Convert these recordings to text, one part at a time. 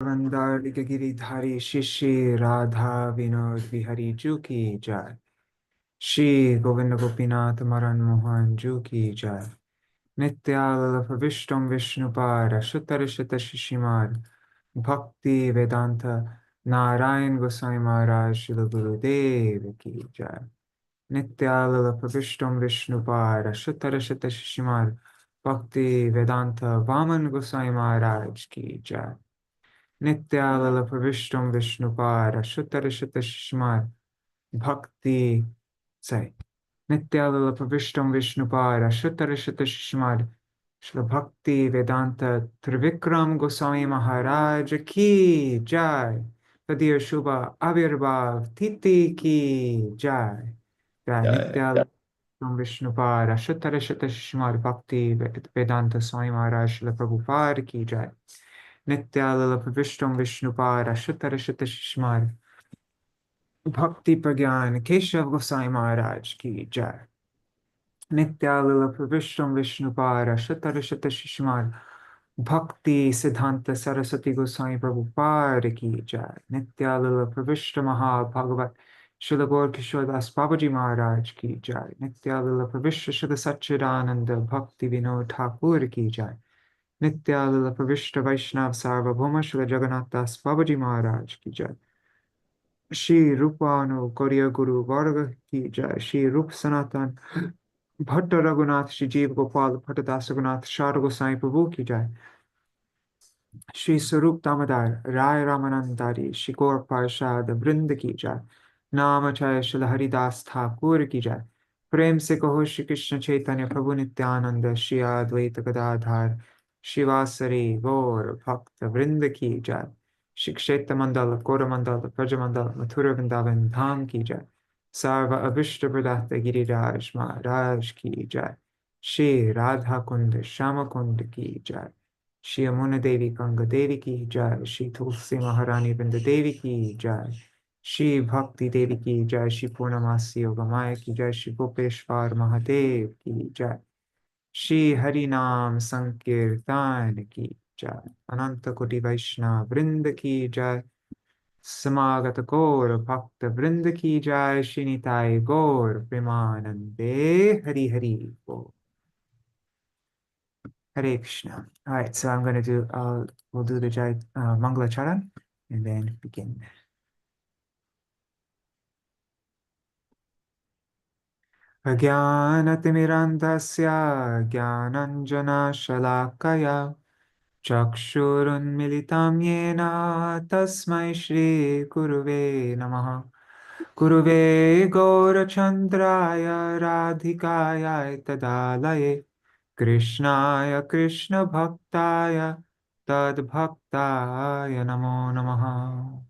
वंदारिक गिरिधारी शिष्य राधा विनोद विहरी जू की जय। श्री गोविंद गोपीनाथ मरन मोहन जू की जय। नित्यालप विष्णु विष्णुपार शुतर शत शिशिमार भक्ति वेदांत नारायण गोसाई महाराज शिल गुरुदेव की जय। नित्यालप विष्णु विष्णुपार शुतर शत शिशिमार भक्ति वेदांत वामन गोसाई महाराज की जय। नित्यालप विष्णु विष्णुपार शुतर शत शिशिमार भक्ति say नित्यालप विष्णु विष्णुपार शुतर शत शिशिमार श्री भक्ति वेदांत त्रिविक्रम गोस्वामी महाराज की जय। तदीय शुभ आविर्भाव तिथि की जय। जय जय नित्यालप विष्णुपार शुतर शत शिशिमार भक्ति वेदांत स्वामी महाराज श्री प्रभुपाद की जय। नित्यालप विष्णु विष्णुपार शुतर शत शिशिमार भक्ति प्रज्ञान केशव गोसाई महाराज की जय। नित्यालप विष्णु विष्णुपार शुतर शत शिशिमार भक्ति सिद्धांत सरस्वती गोसाई प्रभुपाद की जय। नित्यालप विष्णु महाभागवत श्रील गौर किशोरदास बाबाजी महाराज की जय। नित्यालप विश्व शुद्ध सच्चिदानंद भक्ति विनोद ठाकुर की जय। नित्यालप विष्णु वैष्णव सार्वभौम श्री जगन्नाथ दास बाबाजी महाराज की जय। श्री रूपानु गौड़िया गुरु वर्ग की जय। श्री रूप सनातन भट्ट रघुनाथ श्री जीव गोपाल भट्टदास रघुनाथ शार गोसाई प्रभु की जय। श्री स्वरूप दामोदर राय रामानंदारी श्री गौर पार्षद वृंद की जय। नाम जय श्री हरिदास ठाकुर की जय। प्रेम से कहो श्री कृष्ण चैतन्य प्रभु नित्यानंद श्री अद्वैत गदाधर शिवासरी गौर भक्त वृंद की जय। श्री क्षेत्र मंडल कोरमंडल ब्रजमंडल मथुरा वृंदावन धाम की जय। सर्व अभिष्ट प्रदात गिरिराज महाराज की जय। श्री राधा कुंड श्याम कुंड की जय। श्री यमुना देवी गंगा देवी की जय। श्री तुलसी महारानी वृंद देवी की जय। श्री भक्ति देवी की जय। श्री पूर्णमासी योगमाया की जय। श्री गोपेश्वर महादेव की जय। श्री हरि नाम संकीर्तन की जय। अनंत कोटि वैष्णव वृंद की जय। समागत गौर भक्त वृंद की जय। श्री निताय गौर प्रेमानंदे हरि हरि बोल। Hare Krishna. All right, so I'm going to do, we'll do the Jai Mangala Charan and then begin. Ajnanatimirandasya Jnananjana Shalakaya Chakshurunmilitam Yena Tasmai Shri Guruve Namaha. Guruve Gaurachandraya Radhikaya Tadalaye Krishnaya Krishna Bhaktaya Tad Bhaktaya Namo Namaha.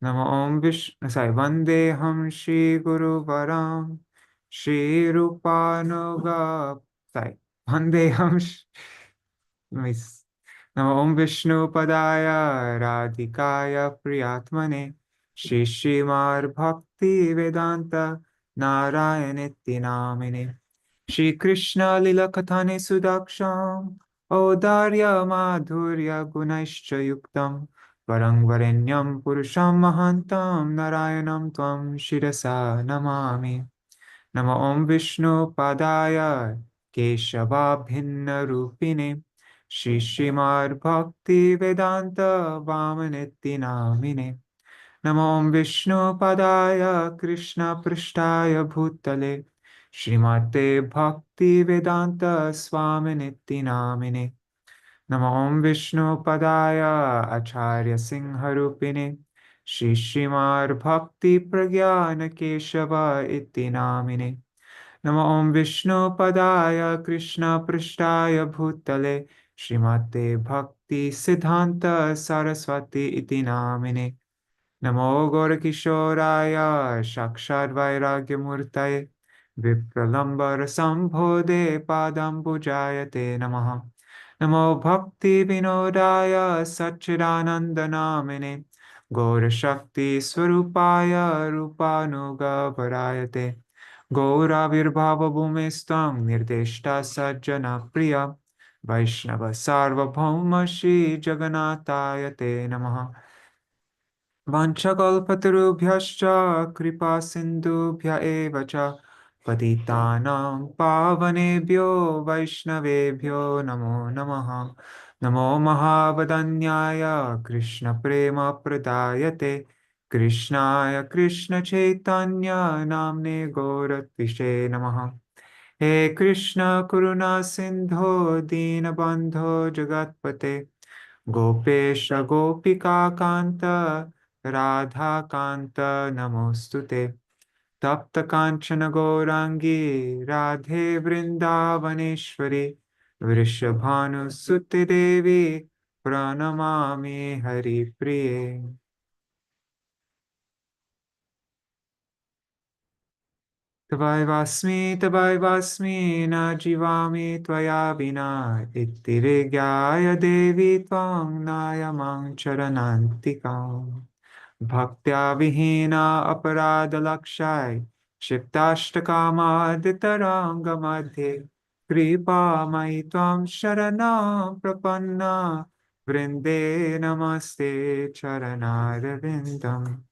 Namo Om Vishnu Sai Vandeham Shri Guru Varam Shri Rupanuga Sai Vandeham Namo Om Vishnu Padaya Radhikaya Priyatmane Shri Srimad Bhakti Vedanta Narayanitti Namine Shri Krishna Lila Kathane Sudaksham Audarya Madhurya Gunaishcha Yuktam Parang Varenyam Purusham Mahantam Narayanam Tvam Shirasa Namami. Namo Om Vishnu Padaya Keshava Bhinna Rupine Shri Srimad Bhakti Vedanta Vamaniti Namine. Namo Om Vishnu Padaya Krishna Prishtaya Bhutale Srimate Bhakti Vedanta Swaminiti Namine. Namo Om Vishnu Padaya Acharya Singharupine Shri Srimad Bhakti Pragyana Keshava Iti Namine. Namo Om Vishnu Padaya Krishna Prishtaya Bhutale Srimate Bhakti Siddhanta Saraswati Iti Namine. Namo Gorakishoraya Shakshad Vairagya Murtaye Vipralambar Sambhode Padam Pujayate Namaha. Namo Bhakti Vinodaya Satchidananda Namine Gaura Shakti Swarupaya Rupanuga Varayate Gaura Virbhava Bhumestam Nirdeshta Sajjana Priya Vaishnava Sarvabhauma Shri Jagannataya Te Namaha. Vanchakalpatarubhyascha kripa sindhubhya eva cha patitanam pavanebhyo vaishnavebhyo namo namaha. Namo mahavadanyaya krishna prema pradayate krishnaya krishna chaitanya namne gauratvishe namaha. He Krishna Karuna Sindho Deenabandho Jagatpate Gopesha Gopika Kanta Radha Kanta Namostute Tapta Kanchana Gaurangi Radhe Vrindavaneshwari Vrishabhanu Sutte Devi Pranamami Hari Priye. Tavai vasmi na jivami tvaya vina iti vigyaya devi tvang nayamang charanantikam bhaktya vihina aparada lakshai shiptashtakama ditaranga madhe kripa mai tvam sharana prapanna vrinde namaste charanarvindam.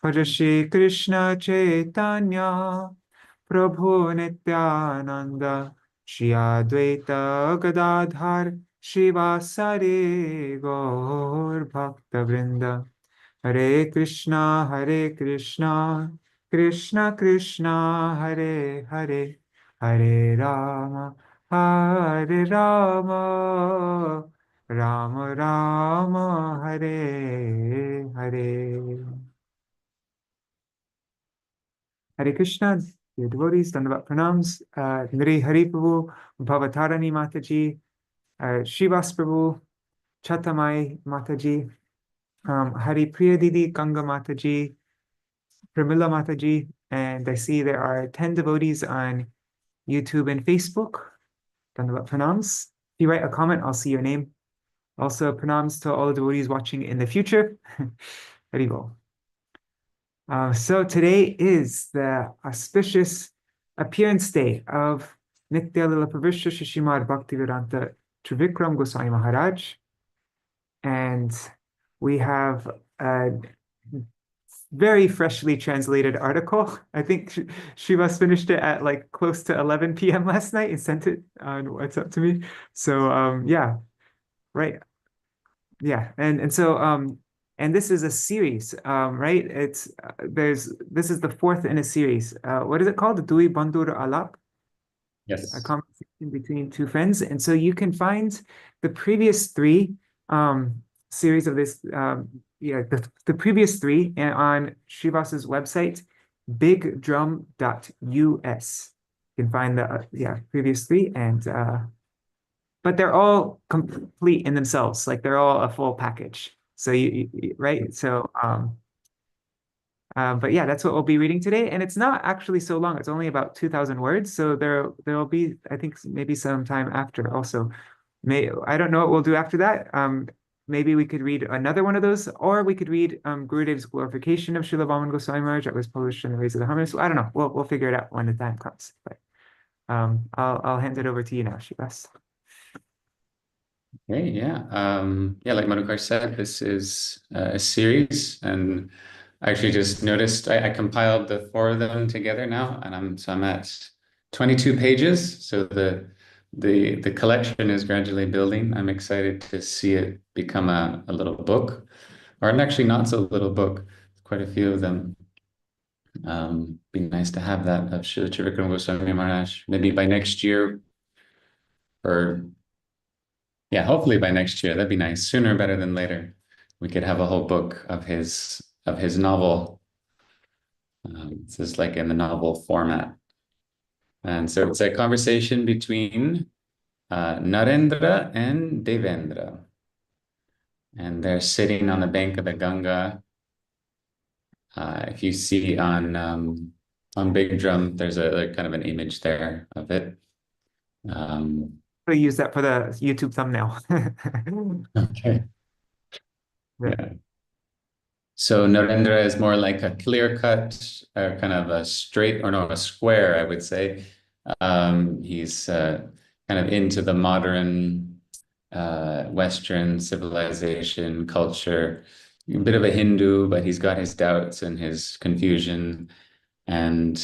Bhaja Shri Krishna Chaitanya Prabhu Nityananda Shri Advaita Gadadhar Shivasari Gaur Bhakta Vrinda. Hare Krishna Krishna Krishna Hare Hare Hare Rama Hare Rama Rama Rama Hare Hare. Hare Krishna, dear devotees, Dandavat Pranams, Nri Hari Prabhu, Bhavatarani Mataji, Shivas Prabhu, Chatamai Mataji, Hari Priya Didi, Ganga Mataji, Pramila Mataji, and I see there are 10 devotees on YouTube and Facebook. Dandavat Pranams. If you write a comment, I'll see your name. Also, pranams to all the devotees watching in the future. Haribol. So today is the auspicious appearance day of Nitya Lila Pravishya Shishimad Bhaktivedānta Trivikrama Gosvāmī Mahārāja. And we have a very freshly translated article. I think Shivas finished it at like close to 11 p.m. last night and sent it on WhatsApp to me. So yeah, right. Yeah, and so and this is a series, right? It's this is the fourth in a series. What is it called? Dui Bandur Alap, a Yes. conversation between two friends. And so you can find the previous three series of this, the previous three on Srivas's website, bigdrum.us. You can find the previous three, and but they're all complete in themselves, like they're all a full package. So you right? So but yeah, that's what we'll be reading today, and it's not actually so long. It's only about 2,000 words. So there'll be, I think, maybe some time after also. I don't know what we'll do after that. Maybe we could read another one of those, or we could read Gurudev's glorification of Śrīla Bhaktivedānta Gosvāmī Mahārāja that was published in the Rays of the Harmonists. I don't know. We'll figure it out when the time comes. But I'll hand it over to you now, Shivas. Okay, yeah. Yeah, like Madhukar said, this is a series, and I actually just noticed I compiled the four of them together now, and I'm at 22 pages. So the collection is gradually building. I'm excited to see it become a little book, or actually not so little book. Quite a few of them. Be nice to have that of Śrīla Trivikrama Gosvāmī Mahārāja maybe by next year, or yeah, hopefully by next year. That'd be nice. Sooner better than later. We could have a whole book of his novel. This is like in the novel format. And so it's a conversation between Narendra and Devendra. And they're sitting on the bank of the Ganga. If you see on Big Drum, there's a kind of an image there of it. We'll use that for the YouTube thumbnail. Okay. Yeah. So Narendra is more like a clear-cut, kind of a straight, or no, a square, I would say. He's kind of into the modern Western civilization, culture, a bit of a Hindu, but he's got his doubts and his confusion. And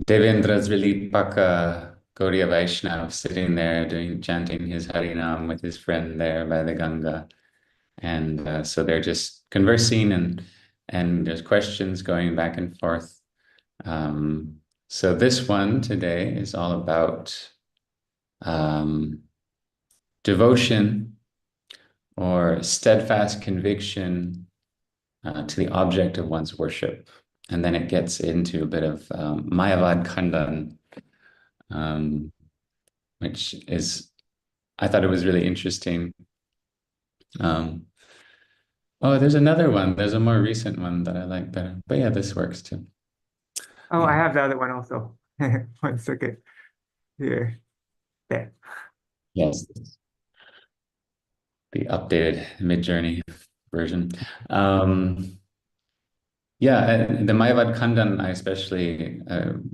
Devendra's really Paka Gaudiya Vaishnav sitting there chanting his Harinam with his friend there by the Ganga. And so they're just conversing and there's questions going back and forth. So this one today is all about devotion or steadfast conviction to the object of one's worship. And then it gets into a bit of Mayavad Khandan, which is, I thought it was really interesting. Oh, there's another one. There's a more recent one that I like better. But yeah, this works too. Oh, Yeah. I have the other one also. 1 second. Here. There. Yes. The updated Mid-Journey version. Yeah, the Mayavad Khandan I especially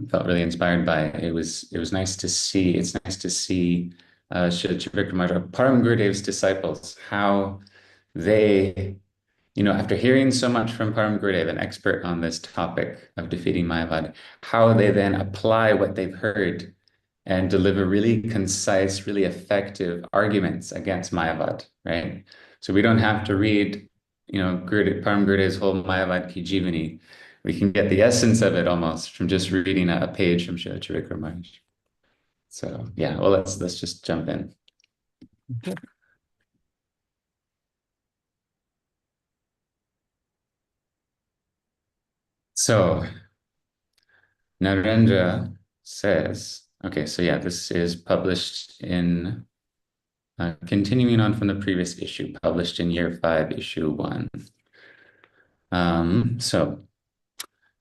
felt really inspired by. It was nice to see. It's nice to see Śrīla Trivikrama, Param Gurudev's disciples, how they, after hearing so much from Param Gurudev, an expert on this topic of defeating Mayavad, how they then apply what they've heard and deliver really concise, really effective arguments against Mayavad, right? So we don't have to read, Param Gurudev's whole Mayavad Ki Jivani. We can get the essence of it almost from just reading a page from Śrīla Trivikrama. So yeah, well, let's just jump in. Okay. So Narendra says, okay, so yeah, this is published in, continuing on from the previous issue, published in year 5, issue 1. So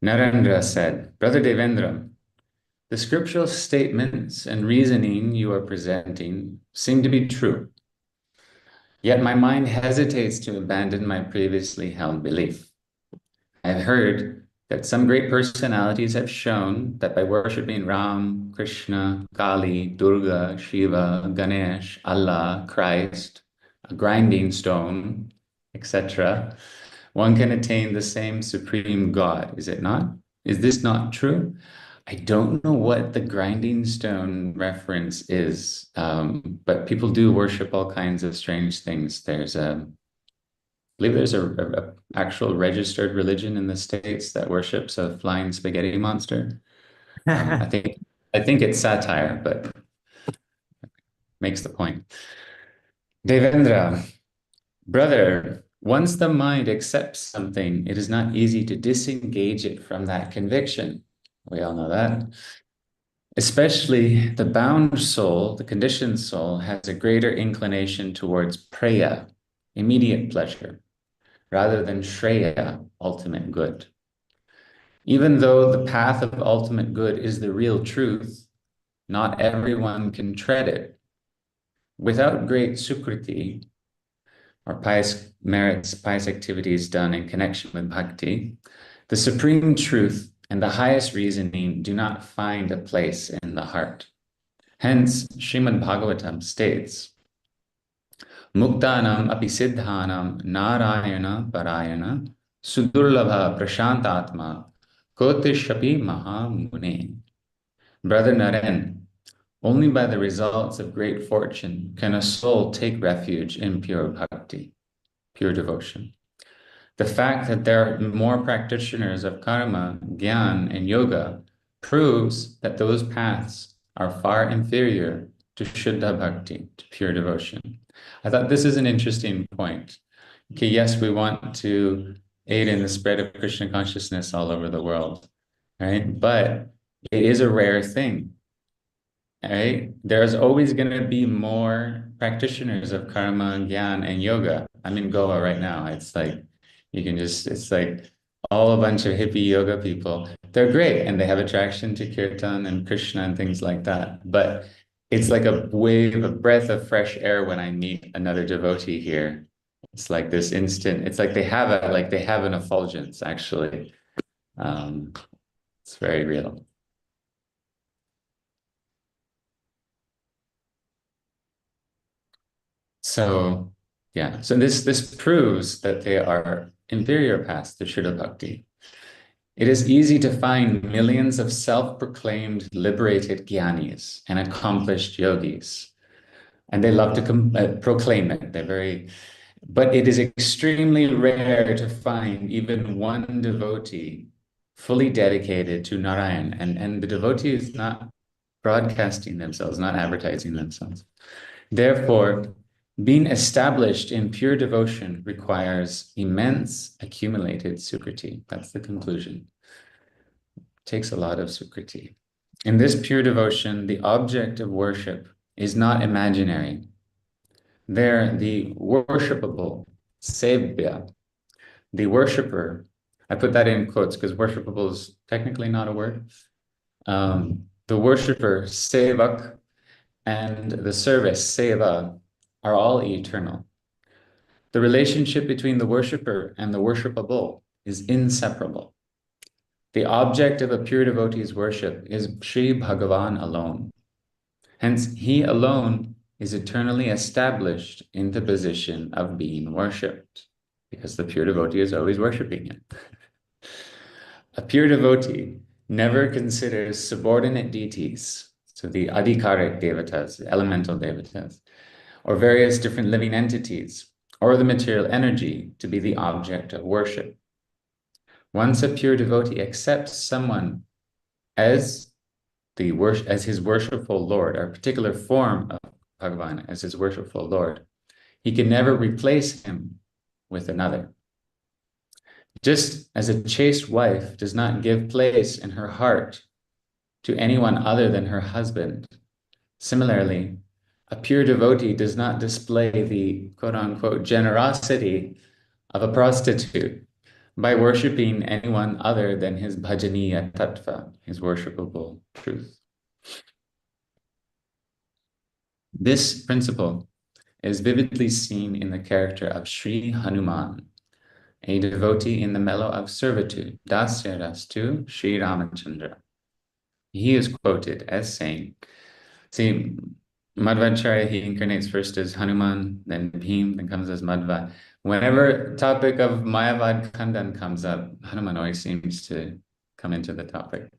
Narendra said, Brother Devendra, the scriptural statements and reasoning you are presenting seem to be true. Yet my mind hesitates to abandon my previously held belief. I've heard that some great personalities have shown that by worshiping Ram, Krishna, Kali, Durga, Shiva, Ganesh, Allah, Christ, a grinding stone, etc., one can attain the same supreme God, is it not? Is this not true? I don't know what the grinding stone reference is, but people do worship all kinds of strange things. I believe there's a actual registered religion in the States that worships a flying spaghetti monster. I think it's satire, but makes the point. Devendra, brother, once the mind accepts something, it is not easy to disengage it from that conviction. We all know that. Especially the bound soul, the conditioned soul, has a greater inclination towards preya, immediate pleasure, rather than shreya, ultimate good. Even though the path of ultimate good is the real truth, not everyone can tread it. Without great sukriti, or pious merits, pious activities done in connection with bhakti, the supreme truth and the highest reasoning do not find a place in the heart. Hence, Srimad Bhagavatam states, Muktanam api siddhanam narayana parayana sudurlabha prashantatma kotishapi mahamune. Brother Naren, only by the results of great fortune can a soul take refuge in pure bhakti, pure devotion. The fact that there are more practitioners of karma, gyan, and yoga proves that those paths are far inferior to Shuddha Bhakti, to pure devotion. I thought this is an interesting point. Okay, yes, we want to aid in the spread of Krishna consciousness all over the world, right? But it is a rare thing, right? There's always going to be more practitioners of karma, gyan, and yoga. I'm in Goa right now. It's like, it's like all a bunch of hippie yoga people. They're great and they have attraction to kirtan and Krishna and things like that. But it's like a wave, a breath of fresh air when I meet another devotee here. It's like this instant, it's like they have an effulgence, actually. It's very real. So, yeah, so this proves that they are inferior paths to Śrīla Bhakti. It is easy to find millions of self-proclaimed liberated jnanis and accomplished yogis, and they love to proclaim it. But it is extremely rare to find even one devotee fully dedicated to Narayan, and the devotee is not broadcasting themselves, not advertising themselves. Therefore, being established in pure devotion requires immense accumulated sukriti. That's the conclusion. It takes a lot of sukriti. In this pure devotion, the object of worship is not imaginary. There, the worshipable, sevya, the worshipper, I put that in quotes because worshipable is technically not a word. The worshipper, sevak, and the service, seva, are all eternal. The relationship between the worshipper and the worshipable is inseparable. The object of a pure devotee's worship is Sri Bhagavan alone. Hence, he alone is eternally established in the position of being worshipped, because the pure devotee is always worshiping him. A pure devotee never considers subordinate deities, so the adhikarik devatas, the elemental devatas, or various different living entities, or the material energy to be the object of worship. Once a pure devotee accepts someone as his worshipful Lord, or a particular form of Bhagavan as his worshipful Lord, he can never replace him with another. Just as a chaste wife does not give place in her heart to anyone other than her husband, similarly, a pure devotee does not display the quote-unquote generosity of a prostitute by worshiping anyone other than his bhajaniya tattva, his worshipable truth. This principle is vividly seen in the character of Sri Hanuman, a devotee in the mellow of servitude, Dasya Rastu Sri Ramachandra. He is quoted as saying, see, Madhvacharya, he incarnates first as Hanuman, then Bhim, then comes as Madhva. Whenever topic of Mayavad Khandan comes up, Hanuman always seems to come into the topic.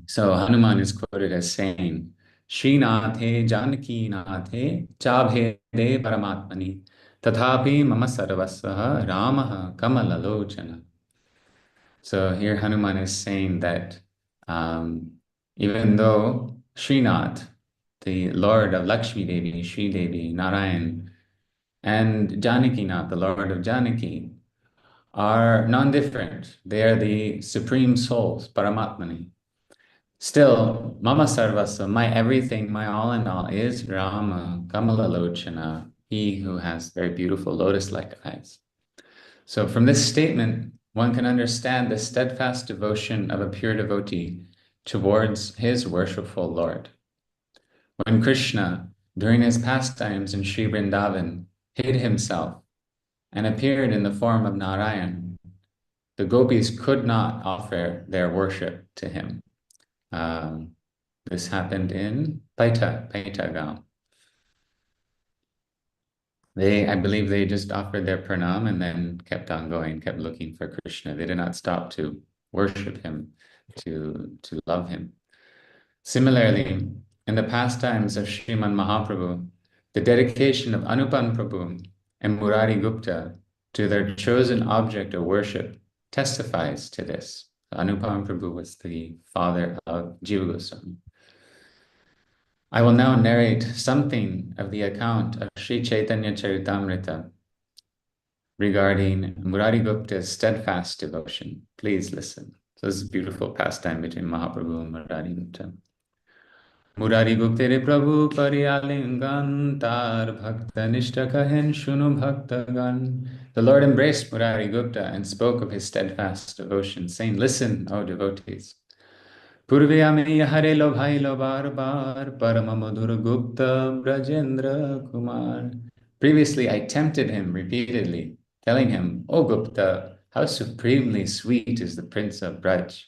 So Hanuman is quoted as saying, Srinathe Janaki Nathe Chabhede Paramatmani Tathapi Mama Sarvasvaha Ramaha Kamalalochana. So here Hanuman is saying that even though Srinath, the Lord of Lakshmi Devi, Sri Devi, Narayan, and Janakinath, the Lord of Janaki, are non-different. They are the supreme souls, Paramatmani. Still, Mama Sarvasva, my everything, my all in all, is Rama, Kamalalochana, he who has very beautiful lotus-like eyes. So from this statement, one can understand the steadfast devotion of a pure devotee towards his worshipful Lord. When Krishna, during his pastimes in Sri Vrindavan, hid himself and appeared in the form of Narayan, the gopis could not offer their worship to him. This happened in Paita Gaon. I believe they just offered their pranam and then kept on going, kept looking for Krishna. They did not stop to worship him, to love him. Similarly, in the pastimes of Sriman Mahaprabhu, the dedication of Anupan Prabhu and Murari Gupta to their chosen object of worship testifies to this. Anupan Prabhu was the father of Jiva Goswami. I will now narrate something of the account of Sri Chaitanya Charitamrita regarding Murari Gupta's steadfast devotion. Please listen. So this is a beautiful pastime between Mahaprabhu and Murari Gupta. Murari Gupta re Prabhu pariyalingan tar bhakta nishta kahen shunu bhaktagan. The Lord embraced Murari Gupta and spoke of his steadfast devotion, saying, listen, O devotees. Purvayami hare lo bhai lo bar bar parama madhur Gupta Brajendra Kumar. Previously, I tempted him repeatedly, telling him, O Gupta, how supremely sweet is the Prince of Braj.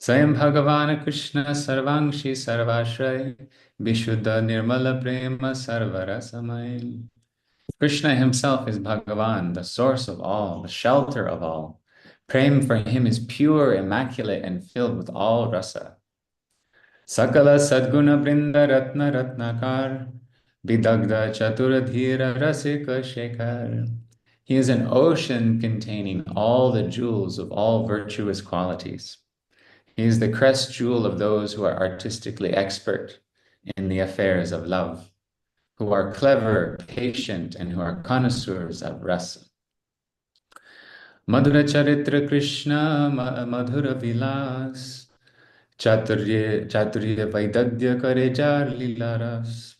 Swayam Bhagavana Krishna Sarvangshi Sarvashray Vishuddha Nirmala Prema Sarvarasamay. Krishna himself is Bhagavan, the source of all, the shelter of all. Prem for him is pure, immaculate, and filled with all rasa. Sakala Sadguna Brinda Ratna Ratnakar Vidagda Chaturadhira Rasika Shekhar. He is an ocean containing all the jewels of all virtuous qualities. He is the crest jewel of those who are artistically expert in the affairs of love, who are clever, patient, and who are connoisseurs of rasa. Madhura Charitra Krishna Madhura Vilas Chaturya Vaidagya Karejar Lilaras.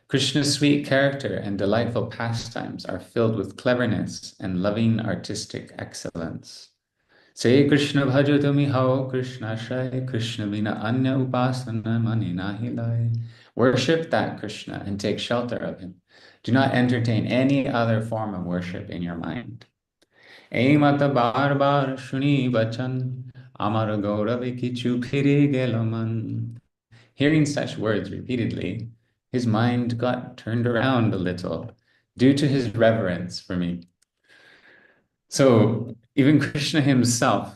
Krishna's sweet character and delightful pastimes are filled with cleverness and loving artistic excellence. Say Krishna bhajo tumi hao Krishna shai Krishna vina anya upasana mani nahi lai. Worship that Krishna and take shelter of him. Do not entertain any other form of worship in your mind. Mata bar bar shuni bachan amar gauravi kichu phiri geloman. Hearing such words repeatedly, his mind got turned around a little due to his reverence for me. So even Krishna himself,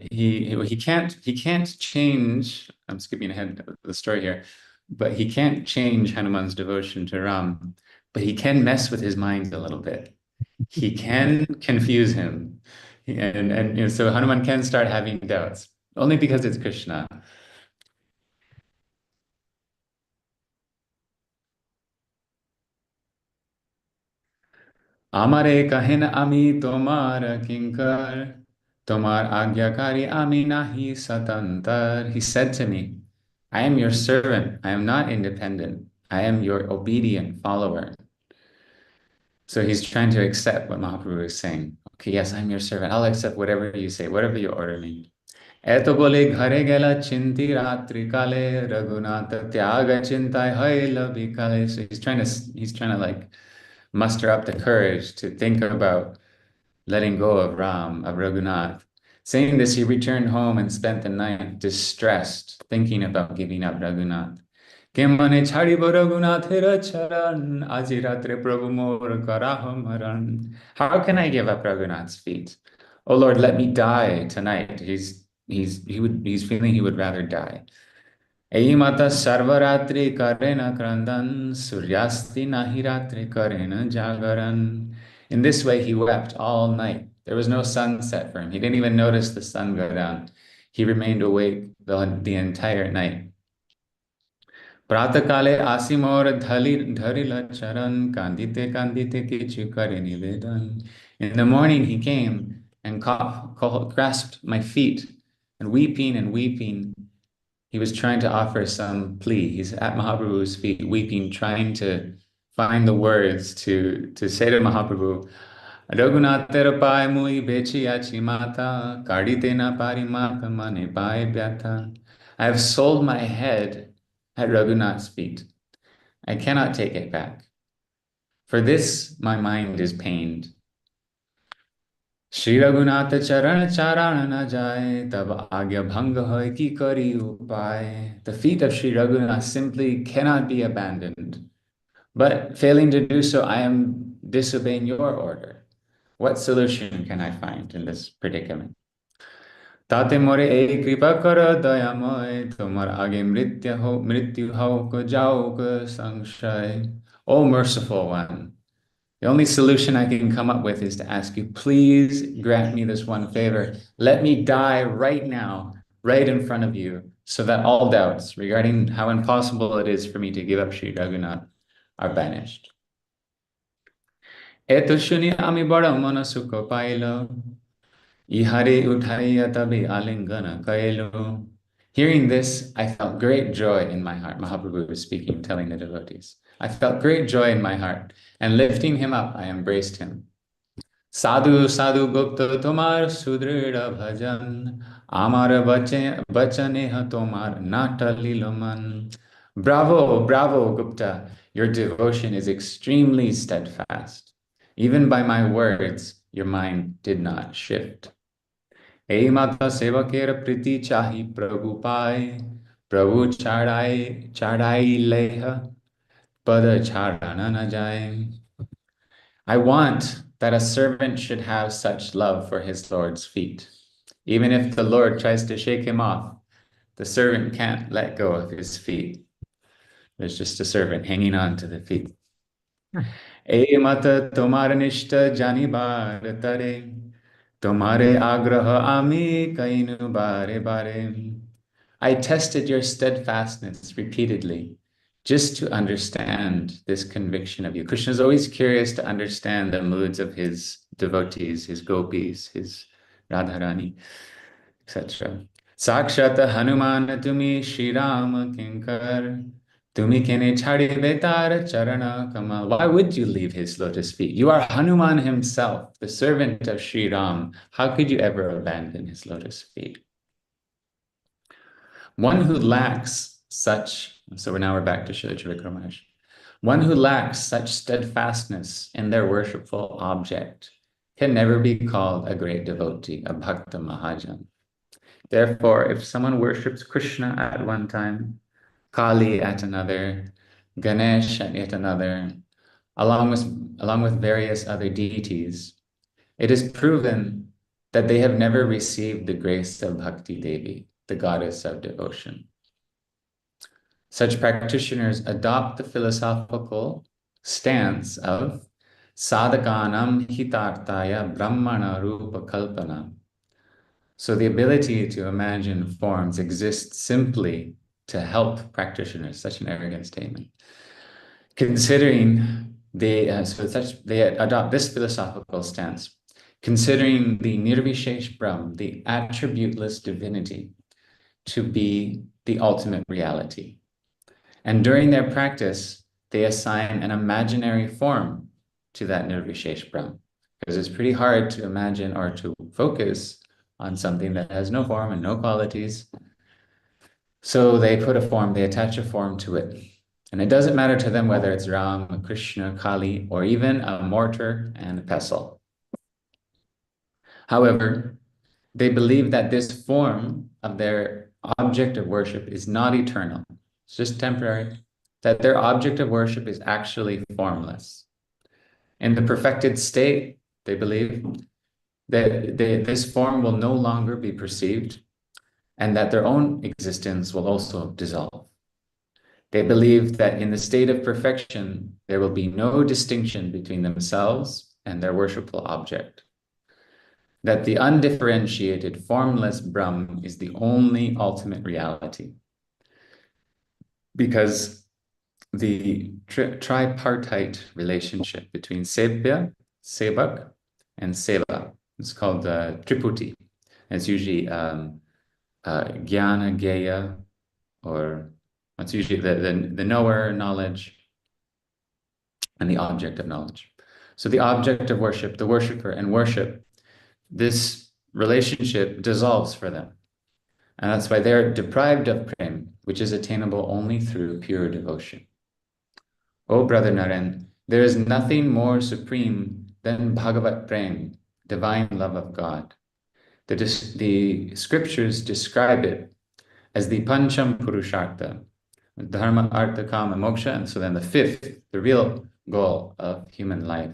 he can't change. I'm skipping ahead of the story here, but he can't change Hanuman's devotion to Ram, but he can mess with his mind a little bit. He can confuse him, and so Hanuman can start having doubts only because it's Krishna. Amare kahin ami tomar kinkar, tomar agyakari ami nahi satantar. He said to me, I am your servant. I am not independent. I am your obedient follower. So he's trying to accept what Mahaprabhu is saying. Okay, yes, I'm your servant. I'll accept whatever you say, whatever you order me. Eto bole ghare gela chinti ratri kale raghunatha tyaga chintai haila bikale. So he's trying to like muster up the courage to think about letting go of Ram, of Raghunath. Saying this, he returned home and spent the night distressed, thinking about giving up Raghunath. How can I give up Raghunath's feet? Oh Lord, let me die tonight. He's feeling he would rather die. Mata sarvaratri karena krandan suryasti nahiratri karena jagaran. In this way, he wept all night. There was no sunset for him. He didn't even notice the sun go down. He remained awake the entire night. Pratakale asimor dharila charan kandite kandite kichu kare nivedan. In the morning, he came and grasped my feet, and weeping, he was trying to offer some plea. He's at Mahaprabhu's feet, weeping, trying to find the words to say to Mahaprabhu, Raghunathera pai mui bechi achi mata, kardite na pari mata mane pai byata. I have sold my head at Raghunath's feet. I cannot take it back. For this, my mind is pained. Shri Raghunatha charan charana na jai, tab agya bhanga hoy ki kari upay. The feet of Shri Raghunath simply cannot be abandoned. But failing to do so, I am disobeying your order. What solution can I find in this predicament? Tate more e kripa kara dayamoy, tomar age mrityu ho ko jao ko sangshay. O merciful one, the only solution I can come up with is to ask you, please grant me this one favor. Let me die right now, right in front of you, so that all doubts regarding how impossible it is for me to give up Sri Raghunath are banished. Eto shuni ami bada manasukha pailo, ihare uthaiya tabi alingana kailo. Hearing this, I felt great joy in my heart. Mahaprabhu was speaking, telling the devotees. I felt great joy in my heart, and lifting him up, I embraced him. Sadhu, sadhu gupta tomar sudrida bhajan, amar bachaneha tomar nata liloman. Bravo, bravo, Gupta, your devotion is extremely steadfast. Even by my words, your mind did not shift. Ei mata sevakera priti chahi prabhu pai, prabhu chadai leha, pada chadana na jai. I want that a servant should have such love for his Lord's feet. Even if the Lord tries to shake him off, the servant can't let go of his feet. There's just a servant hanging on to the feet. E mata tomar nishta janibar tare, tomare agraha ami kainu bare bare. I tested your steadfastness repeatedly just to understand this conviction of you. Krishna is always curious to understand the moods of his devotees, his gopis, his Radharani, etc. Sakshata Hanumana tumi Shri Rama Kinkar, tumi kene chadibe tar charana kamal. Why would you leave his lotus feet? You are Hanuman himself, the servant of Shri Ram. How could you ever abandon his lotus feet? One who lacks such, so we're back to Śrīla Trivikrama Mahārāja. One who lacks such steadfastness in their worshipful object can never be called a great devotee, a bhakta mahajan. Therefore, if someone worships Krishna at one time, Kali at another, Ganesh at yet another, along with various other deities, it is proven that they have never received the grace of Bhakti Devi, the goddess of devotion. Such practitioners adopt the philosophical stance of sadhakanam hitartaya brahmana rupa kalpana. So the ability to imagine forms exists simply to help practitioners, such an arrogant statement. Considering they adopt this philosophical stance, considering the nirvishesh Brahm, the attributeless divinity, to be the ultimate reality. And during their practice, they assign an imaginary form to that nirvishesh Brahm, because it's pretty hard to imagine or to focus on something that has no form and no qualities. So they attach a form to it. And it doesn't matter to them whether it's Ram, Krishna, Kali, or even a mortar and a pestle. However, they believe that this form of their object of worship is not eternal. It's just temporary. That their object of worship is actually formless. In the perfected state, they believe that this form will no longer be perceived and that their own existence will also dissolve. They believe that in the state of perfection, there will be no distinction between themselves and their worshipful object. That the undifferentiated, formless Brahm is the only ultimate reality. Because the tripartite relationship between Sebhya, Sevak, and Seva is called Triputi. And it's usually Jnana, Geya, or it's usually the knower, knowledge, and the object of knowledge. So the object of worship, the worshiper, and worship, this relationship dissolves for them. And that's why they're deprived of prem, which is attainable only through pure devotion. Oh, Brother Naren, there is nothing more supreme than Bhagavat Prem, divine love of God. The scriptures describe it as the Pancham Purushartha, Dharma, Artha, Kama, Moksha. And so then the fifth, the real goal of human life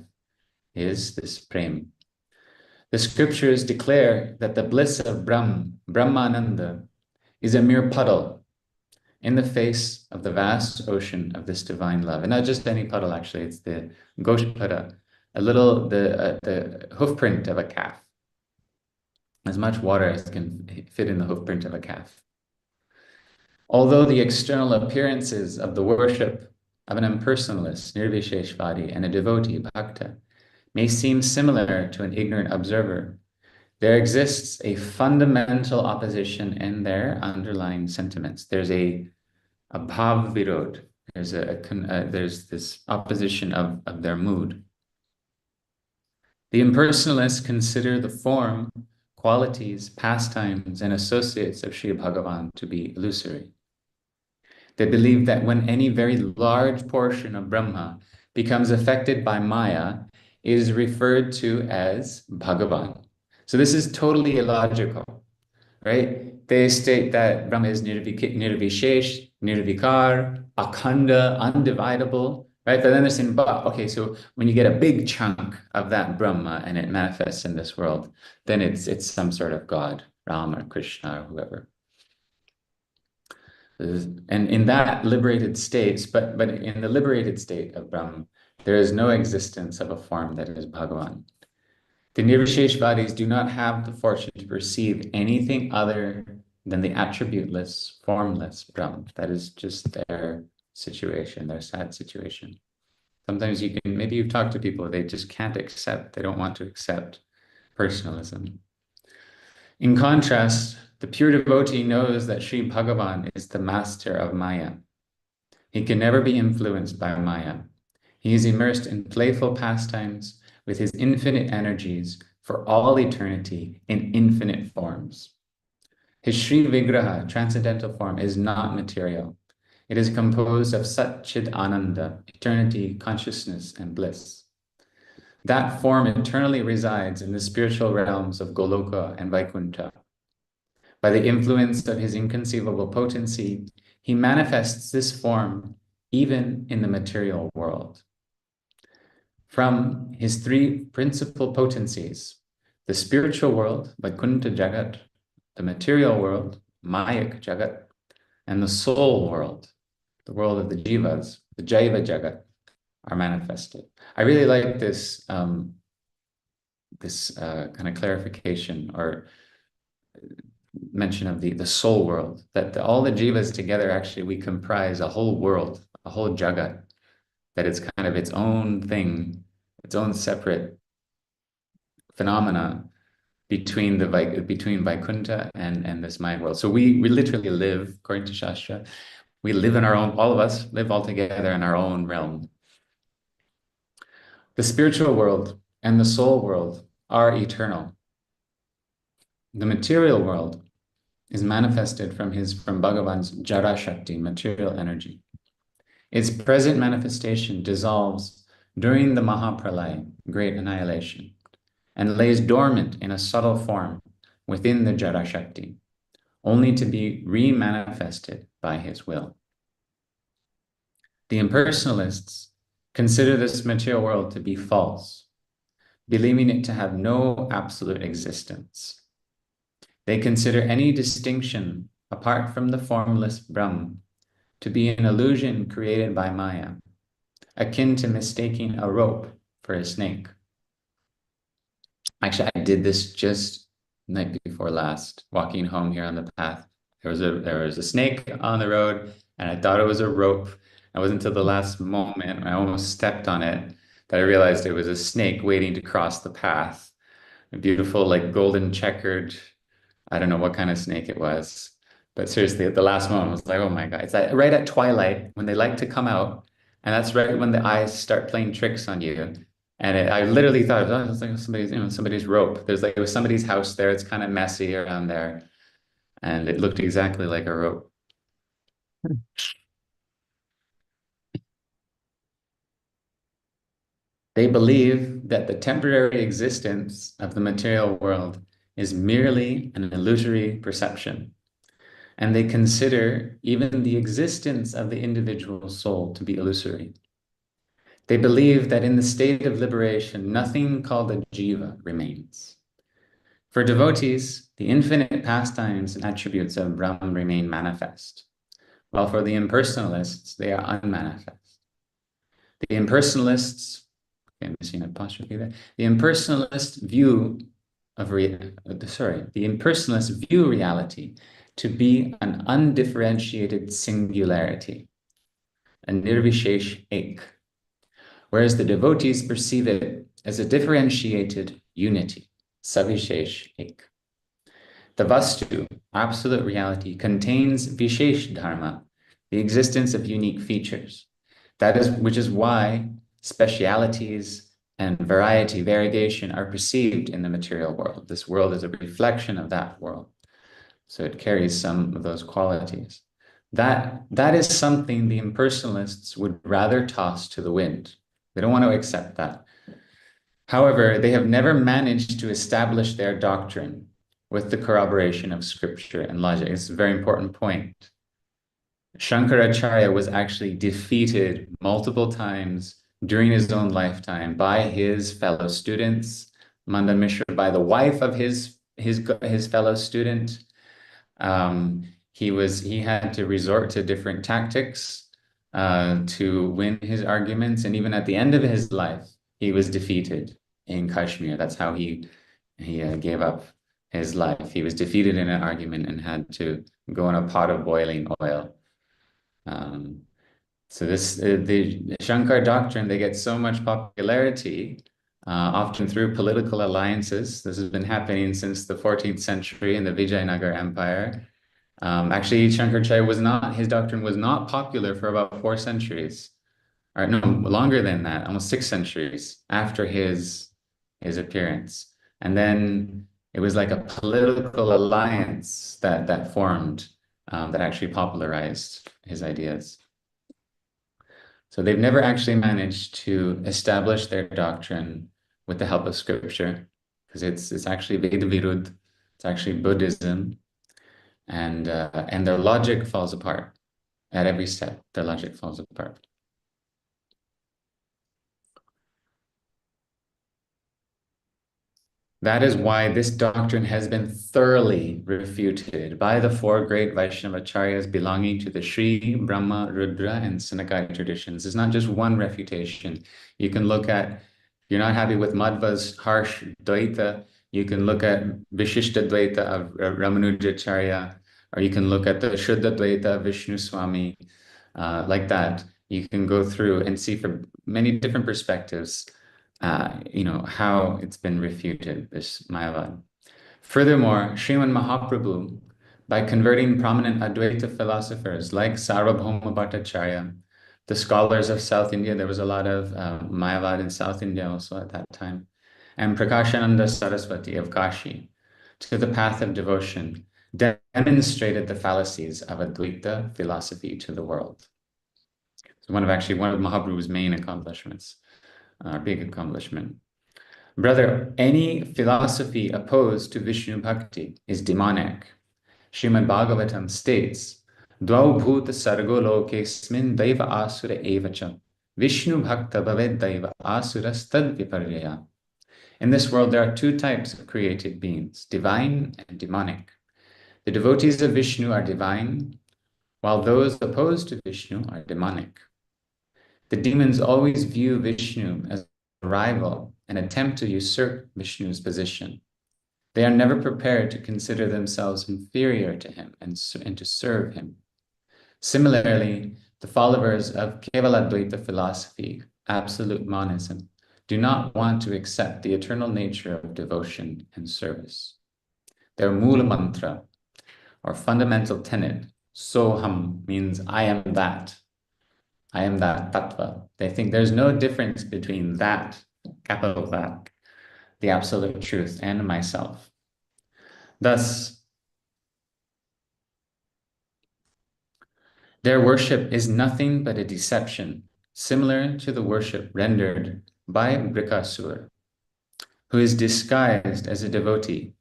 is this Prem. The scriptures declare that the bliss of Brahmananda, is a mere puddle in the face of the vast ocean of this divine love. And not just any puddle, actually, it's the Goshpada, the hoofprint of a calf. As much water as can fit in the hoofprint of a calf. Although the external appearances of the worship of an impersonalist, nirvisheshvadi, and a devotee, bhakta, may seem similar to an ignorant observer, there exists a fundamental opposition in their underlying sentiments. There's a bhav virod. There's this opposition of their mood. The impersonalists consider the form, qualities, pastimes, and associates of Sri Bhagavan to be illusory. They believe that when any very large portion of Brahma becomes affected by Maya, it is referred to as Bhagavan. So this is totally illogical, right? They state that Brahma is nirvishesh, nirvikar, akhanda, undividable, right? But then they're saying, but okay, so when you get a big chunk of that Brahma and it manifests in this world, then it's some sort of God, Ram or Krishna or whoever. And in that liberated state, but in the liberated state of Brahma, there is no existence of a form that is Bhagavan. The Nirvisheshvadis do not have the fortune to perceive anything other than the attributeless, formless Brahma. That is just their situation, their sad situation. Sometimes maybe you've talked to people, they just can't accept, they don't want to accept personalism. In contrast, the pure devotee knows that Sri Bhagavan is the master of Maya. He can never be influenced by Maya. He is immersed in playful pastimes with his infinite energies for all eternity in infinite forms. His Sri Vigraha, transcendental form, is not material. It is composed of Sat Chid Ananda, eternity, consciousness, and bliss. That form eternally resides in the spiritual realms of Goloka and Vaikuntha. By the influence of his inconceivable potency, he manifests this form even in the material world. From his three principal potencies, the spiritual world, Vaikuntha Jagat, the material world, Mayak Jagat, and the soul world, the world of the Jivas, the Jaiva Jagat, are manifested. I really like this, kind of clarification or mention of the soul world, that all the Jivas together, actually, we comprise a whole world, a whole Jagat, that it's kind of its own thing, its own separate phenomena between Vaikuntha and this Maya world. So we literally live, according to Shastra, we live in our own, all of us live all together in our own realm. The spiritual world and the soul world are eternal. The material world is manifested from Bhagavan's Jara Shakti, material energy. Its present manifestation dissolves during the Mahapralaya, great annihilation, and lays dormant in a subtle form within the Jara Shakti, only to be re-manifested by his will. The impersonalists consider this material world to be false, believing it to have no absolute existence. They consider any distinction apart from the formless Brahm to be an illusion created by Maya, akin to mistaking a rope for a snake. Actually, I did this just night before last, walking home here on the path. There was a snake on the road, and I thought it was a rope. It wasn't until the last moment, when I almost stepped on it, that I realized it was a snake waiting to cross the path. A beautiful, like golden checkered, I don't know what kind of snake it was. But seriously, at the last moment, I was like, oh my God. It's like right at twilight when they like to come out. And that's right when the eyes start playing tricks on you. And I literally thought, oh, it's like somebody's rope. It was somebody's house there. It's kind of messy around there. And it looked exactly like a rope. They believe that the temporary existence of the material world is merely an illusory perception, and they consider even the existence of the individual soul to be illusory. They believe that in the state of liberation, nothing called a jiva remains. For devotees, the infinite pastimes and attributes of Brahman remain manifest, while for the impersonalists, they are unmanifest. The impersonalists, I'm missing an apostrophe there. The impersonalists view reality to be an undifferentiated singularity, a nirvishesh ek, whereas the devotees perceive it as a differentiated unity, savishesh ek. The vastu, absolute reality, contains vishesh dharma, the existence of unique features. Which is why specialities and variegation are perceived in the material world. This world is a reflection of that world. So it carries some of those qualities. That is something the impersonalists would rather toss to the wind. They don't want to accept that. However, they have never managed to establish their doctrine with the corroboration of scripture and logic. It's a very important point. Shankaracharya was actually defeated multiple times during his own lifetime by his fellow students, Manda Mishra, by the wife of his fellow student. He had to resort to different tactics to win his arguments, and even at the end of his life, he was defeated in Kashmir. That's how he gave up his life. He was defeated in an argument and had to go in a pot of boiling oil. So the Shankar doctrine, they get so much popularity, often through political alliances. This has been happening since the 14th century in the Vijayanagar Empire. Actually, Shankaracharya his doctrine was not popular for about 4 centuries, or no, longer than that, almost 6 centuries after his appearance. And then it was like a political alliance that formed, that actually popularized his ideas. So they've never actually managed to establish their doctrine with the help of scripture, because it's actually Veda Virudh, it's actually Buddhism, and their logic falls apart at every step. Their logic falls apart. That is why this doctrine has been thoroughly refuted by the 4 great Vaishnavacharyas belonging to the Sri, Brahma, Rudra, and Sanakaya traditions. It's not just one refutation. You can look at, if you're not happy with Madhva's harsh Dvaita, you can look at Vishishta Dvaita of Ramanujacharya, or you can look at the Shuddha Dvaita of Vishnu Swami, like that. You can go through and see from many different perspectives how it's been refuted, this Mayavad. Furthermore, Sriman Mahaprabhu, by converting prominent Advaita philosophers like Sarvabhauma Bhattacharya, the scholars of South India, there was a lot of Mayavad in South India also at that time, and Prakashananda Saraswati of Kashi, to the path of devotion, demonstrated the fallacies of Advaita philosophy to the world. It's one of Mahaprabhu's main accomplishments. Big accomplishment. Brother, any philosophy opposed to Vishnu Bhakti is demonic. Srimad Bhagavatam states, Dvau bhuta sargo lokesmin daiva asura evacha. Vishnu bhakta bhaved daiva asura stad viparjaya. In this world, there are 2 types of created beings, divine and demonic. The devotees of Vishnu are divine, while those opposed to Vishnu are demonic. The demons always view Vishnu as a rival and attempt to usurp Vishnu's position. They are never prepared to consider themselves inferior to him and to serve him. Similarly, the followers of Kevaladvaita philosophy, absolute monism, do not want to accept the eternal nature of devotion and service. Their Mula Mantra, or fundamental tenet, Soham, means I am that. I am that tattva. They think there's no difference between that, capital that, the absolute truth, and myself. Thus, their worship is nothing but a deception, similar to the worship rendered by Brikasur, who is disguised as a devotee.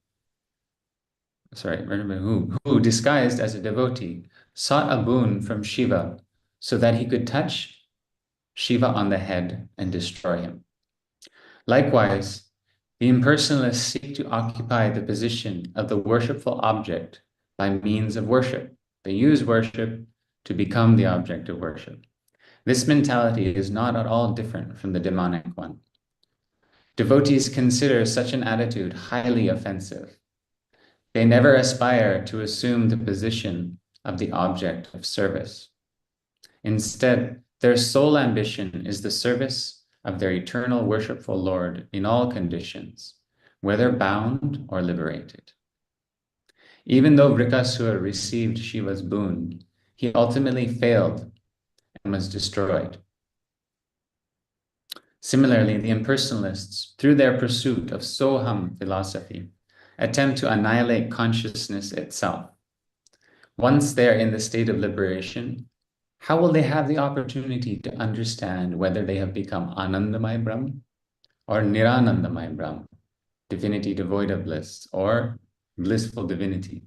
Who disguised as a devotee, sought a boon from Shiva so that he could touch Shiva on the head and destroy him. Likewise, the impersonalists seek to occupy the position of the worshipful object by means of worship. They use worship to become the object of worship. This mentality is not at all different from the demonic one. Devotees consider such an attitude highly offensive. They never aspire to assume the position of the object of service. Instead, their sole ambition is the service of their eternal worshipful Lord in all conditions, whether bound or liberated. Even though Brikasur received Shiva's boon, he ultimately failed and was destroyed. Similarly, the impersonalists, through their pursuit of Soham philosophy, attempt to annihilate consciousness itself. Once they are in the state of liberation, how will they have the opportunity to understand whether they have become Anandamaya Brahma or Niranandamaya Brahma, divinity devoid of bliss, or blissful divinity.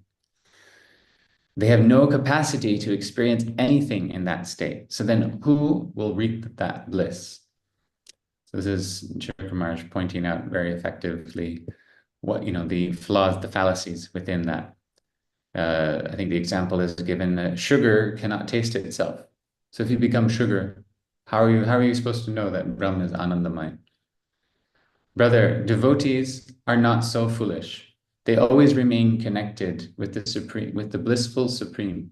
They have no capacity to experience anything in that state. So then who will reap that bliss? So this is Trivikrama pointing out very effectively what, the flaws, the fallacies within that. I think the example is given that sugar cannot taste itself. So if you become sugar, how are you supposed to know that Brahma is Anandamaya? Brother, devotees are not so foolish. They always remain connected with the Supreme, with the blissful Supreme,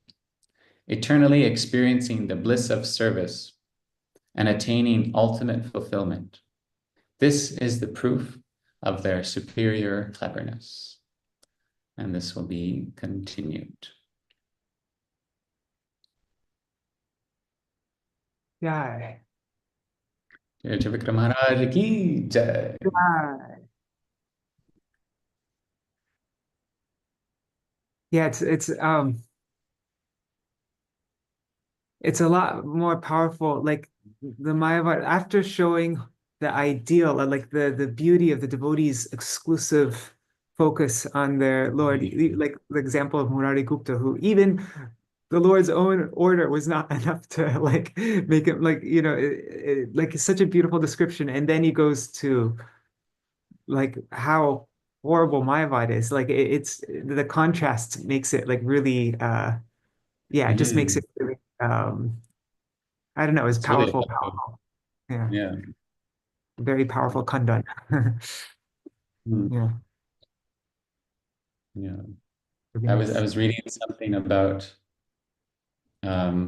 eternally experiencing the bliss of service and attaining ultimate fulfillment. This is the proof of their superior cleverness. And this will be continued. Jai. Trivikrama Mahārāja ki jai. Jai. Yeah, it's a lot more powerful. Like the Mayavad, after showing the ideal, like the beauty of the devotees' exclusive focus on their Lord, like the example of Murari Gupta, who even the Lord's own order was not enough to like make him like, like it's such a beautiful description. And then he goes to like how horrible Mayavad is. Like it's the contrast makes it like really yeah, it just makes it really I don't know, it's It's really powerful, effective. powerful. Yeah, Yeah. very powerful khandan. Hmm. Yeah. Yeah. Very I nice. was reading something about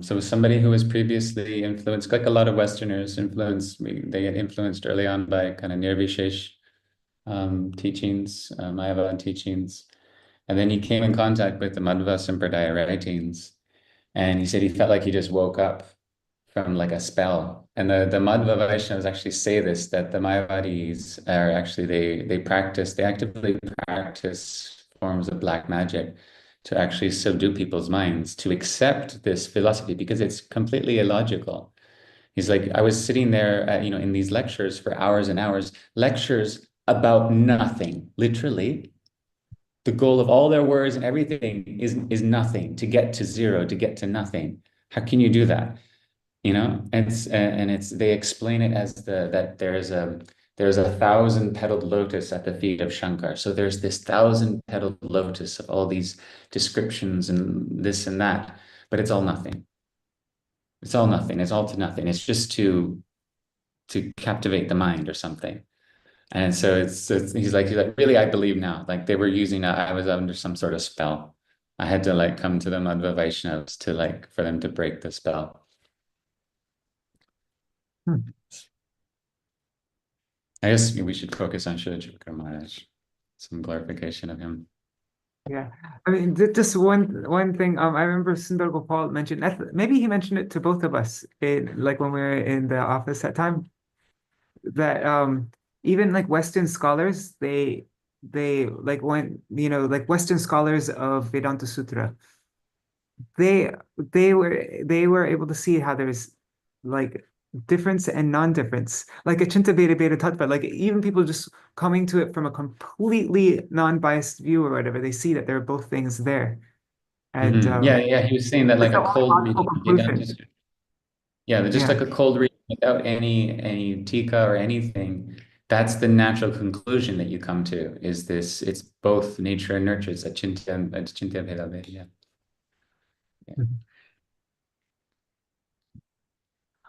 so somebody who was previously influenced, like a lot of Westerners they get influenced early on by kind of Nirvishesh teachings, Mayavadan teachings. And then he came in contact with the Madhva Sampradaya writings. And he said he felt like he just woke up from like a spell. And the Madhva Vaishnavas actually say this, that the Mayavadis are actually, they actively practice forms of black magic to actually subdue people's minds, to accept this philosophy, because it's completely illogical. He's like, I was sitting there, in these lectures for hours and hours, lectures about nothing, literally. The goal of all their words and everything is nothing, to get to zero, to get to nothing. How can you do that? And they explain it as that there's a 1,000-petaled lotus at the feet of Shankar. So there's this 1,000-petaled lotus of all these descriptions and this and that, but it's all nothing. It's all nothing. It's all to nothing. It's just to captivate the mind or something. And so he's like, really, I believe now. Like they were I was under some sort of spell. I had to like come to the Madhva Vaishnavas to like for them to break the spell. Hmm. I guess we should focus on Śrīla Bhaktivedānta Mahārāja, some glorification of him. Yeah. I mean, just one thing. I remember Sundar Gopal mentioned maybe he mentioned it to both of us in like when we were in the office that time, that even like Western scholars, they like when like Western scholars of Vedanta Sutra, they they were able to see how there's like difference and non-difference, like a Chinta Veda Veda Tattva, like even people just coming to it from a completely non-biased view or whatever, they see that there are both things there. And Yeah. He was saying that like it's a a cold logical reading of Vedanta. conclusion. Yeah, just Yeah. like a cold reading without any tika or anything. That's the natural conclusion that you come to. Is this? It's both nature and nurture. It's a chinta Veda Veda. Yeah. Mhm.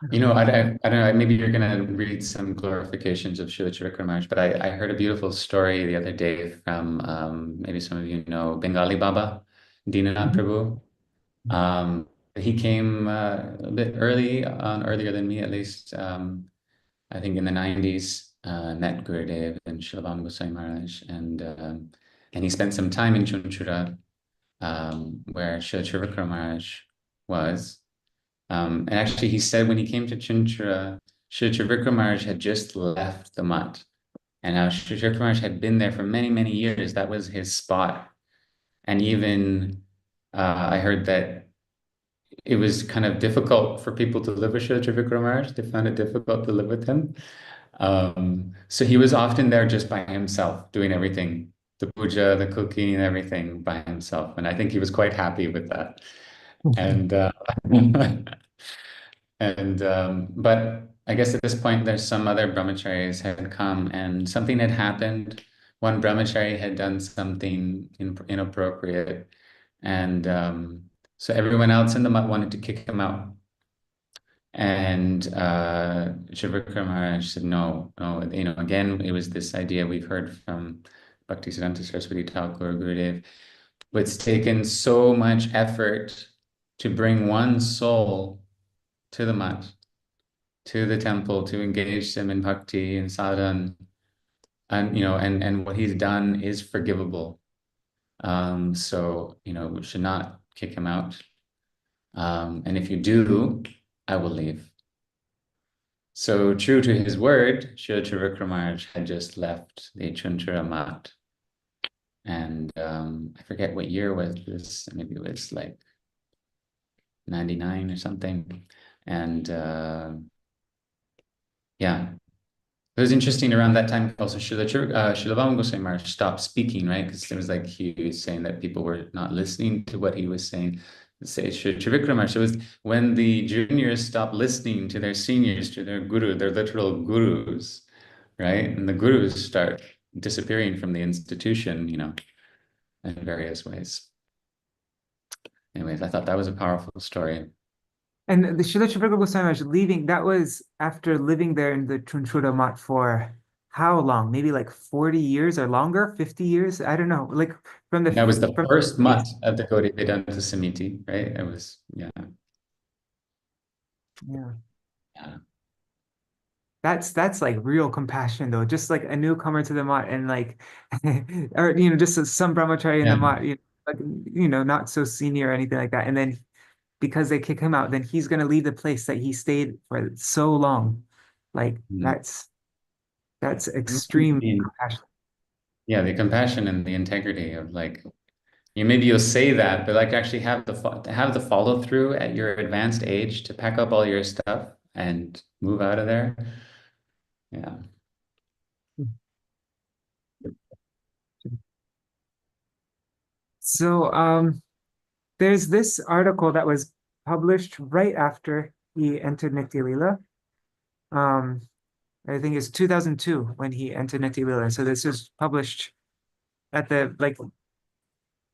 I don't know, maybe you're going to read some glorifications of Śrīla Trivikrama, but I heard a beautiful story the other day from, maybe some of you know, Bengali Baba, Dinanath Mhm. Prabhu. He came a bit earlier than me at least, I think in the 90s, met Gurudev and Śrīla Bhaktivedānta Gosvāmī Mahārāja, and he spent some time in Chunchura, where Śrīla Trivikrama Mahārāja was. And actually, he said when he came to Chinchura, Śrīla Trivikrama Mahārāja had just left the mutt. And now Śrīla Trivikrama Mahārāja had been there for many, many years. That was his spot. And even I heard that it was kind of difficult for people to live with Śrīla Trivikrama Mahārāja. They found it difficult to live with him. So he was often there just by himself, doing everything, the puja, the cooking, and everything by himself. And I think he was quite happy with that. And but I guess at this point, there's some other brahmacharis had come and something had happened. One brahmachari had done something inappropriate. And so everyone else in the mutt wanted to kick him out. And Trivikrama Maharaj said, no, again, it was this idea we've heard from Bhaktisiddhanta Saraswati Thakur, Gurudev. It's taken so much effort to bring one soul to the mat, to the temple, to engage them in bhakti and sadhana, and what he's done is forgivable. So we should not kick him out. And if you do, I will leave. So true to his word, Śrīla Trivikrama Maharaj had just left the Chunchura mat. And I forget what year was this, maybe it was like 99 or something. And yeah, it was interesting around that time also Śrīla Bhaktivedānta Gosvāmī Mahārāja stopped speaking, right? Because it was like he was saying that people were not listening to what he was saying. Say Trivikrama. So it was when the juniors stopped listening to their seniors, to their guru, their literal gurus, right? And the gurus start disappearing from the institution, in various ways. Anyways, I thought that was a powerful story. And the Śrīla Trivikrama Gosvāmī Mahārāja leaving, that was after living there in the Chunchura mat for how long? Maybe like 40 years or longer, 50 years? I don't know. Like that was the first month of the Gaudiya Vedanta Samiti, right? It was, yeah. Yeah. That's like real compassion though. Just like a newcomer to the mat and like, or just some brahmachari in the mat, not so senior or anything like that. And then because they kick him out, then he's gonna leave the place that he stayed for so long. Like that's extreme compassion. Yeah, the compassion and the integrity of like, maybe you'll say that, but like actually have the follow through at your advanced age to pack up all your stuff and move out of there. Yeah. So there's this article that was published right after he entered Nitya Lila. I think it's 2002 when he entered Nitya Lila. So this was published at I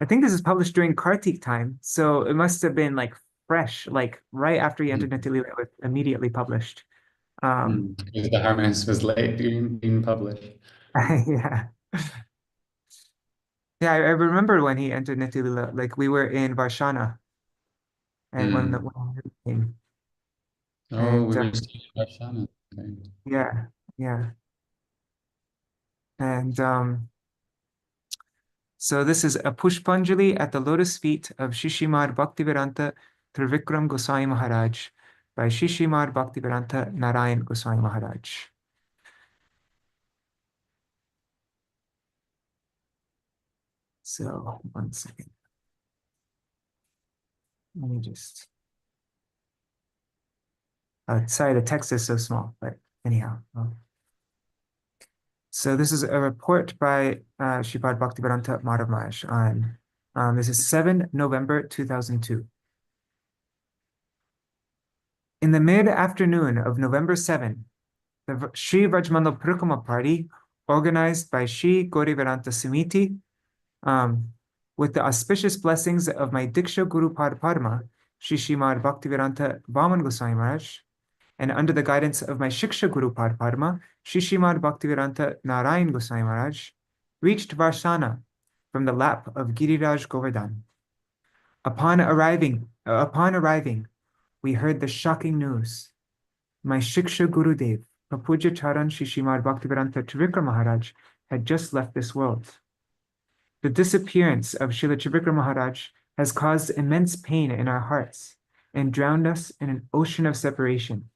think this is published during Kartik time. So it must have been like fresh, like right after he entered Nitya Lila, it was immediately published. The harmonist was late being published. Yeah. Yeah, I remember when he entered Nitya Lila, like we were in Varshana. And when he came. Oh, we were in Varshana. Okay. Yeah, yeah. And so this is a Pushpanjali at the lotus feet of Śrīla Bhaktivedānta Trivikrama Gosvāmī Mahārāja by Śrīla Bhaktivedānta Narayana Gosvāmī Mahārāja. So 1 second. Let me just. Sorry, the text is so small, but anyhow. So this is a report by Śrīla Bhaktivedānta Mahārāja on, this is 7 November 2002. In the mid-afternoon of November 7, the Sri Vrajmandal Parikrama party, organized by Sri Gaudiya Vedanta Samiti, with the auspicious blessings of my Diksha Guru Padma, Sri Śrīmad Bhaktivedānta Vaman Gosvāmī Mahārāja, and under the guidance of my Shiksha Guru Padma, Sri Śrīmad Bhaktivedānta Narayana Gosvāmī Mahārāja, reached Varshana from the lap of Giriraj Govardhan. Upon arriving, we heard the shocking news. My Shiksha Gurudev, Papuja Charan Sri Śrīmad Bhaktivedānta Trivikrama Mahārāja, had just left this world. The disappearance of Śrīla Trivikrama Mahārāja has caused immense pain in our hearts and drowned us in an ocean of separation.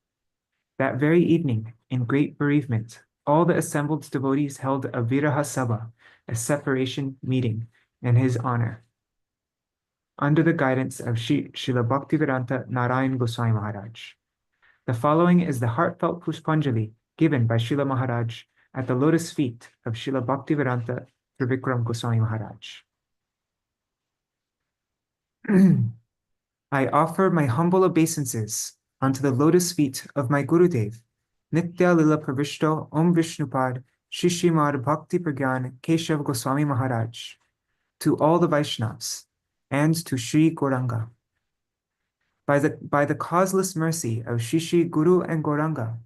That very evening, in great bereavement, all the assembled devotees held a Viraha Sabha, a separation meeting, in his honor, under the guidance of Śrīla Bhaktivedānta Narayana Gosvāmī Mahārāja. The following is the heartfelt Pushpanjali given by Śrīla Maharaj at the lotus feet of Śrīla Bhaktivedānta Trivikrama Gosvāmī Mahārāja. I offer my humble obeisances unto the lotus feet of my Gurudev, Nitya Lila Pravishto Om Vishnupad Shishimad Bhakti Pragyan Keshav Gosvāmī Mahārāja, to all the Vaishnavas, and to Sri Gauranga. By the causeless mercy of Shri Guru and Gauranga,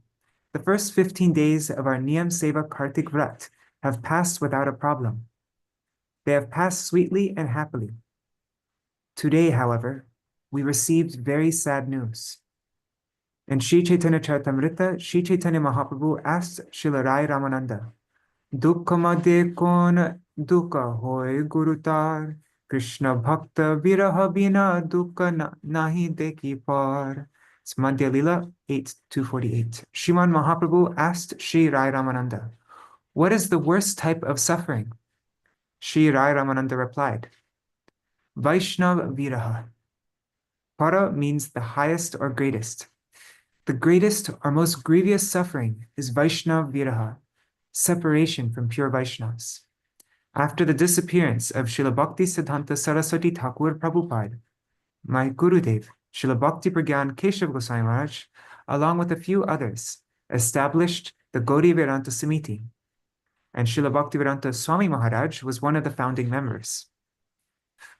the first 15 days of our Niyam Seva Kartik Vrat have passed without a problem. They have passed sweetly and happily. Today, however, we received very sad news. In Sri Chaitanya Charitamrita, Sri Chaitanya Mahaprabhu asked Srila Rai Ramananda, Dukha madhe kon dukha hoy gurutar, Krishna bhakta viraha bina dukha nahi deki par. It's Madhya Lila 8:248. Shriman Mahaprabhu asked Sri Rai Ramananda, what is the worst type of suffering? Sri Rai Ramananda replied, Vaishnav viraha. Para means the highest or greatest. The greatest or most grievous suffering is Vaishnav viraha, separation from pure Vaishnavas. After the disappearance of Srila Bhakti Siddhanta Saraswati Thakur Prabhupada, my Gurudev, Srila Bhakti Pragyan Keshav Gosvāmī Mahārāja, along with a few others, established the Gaudiya Vedanta Samiti, and Srila Bhaktivedānta Swami Mahārāja was one of the founding members.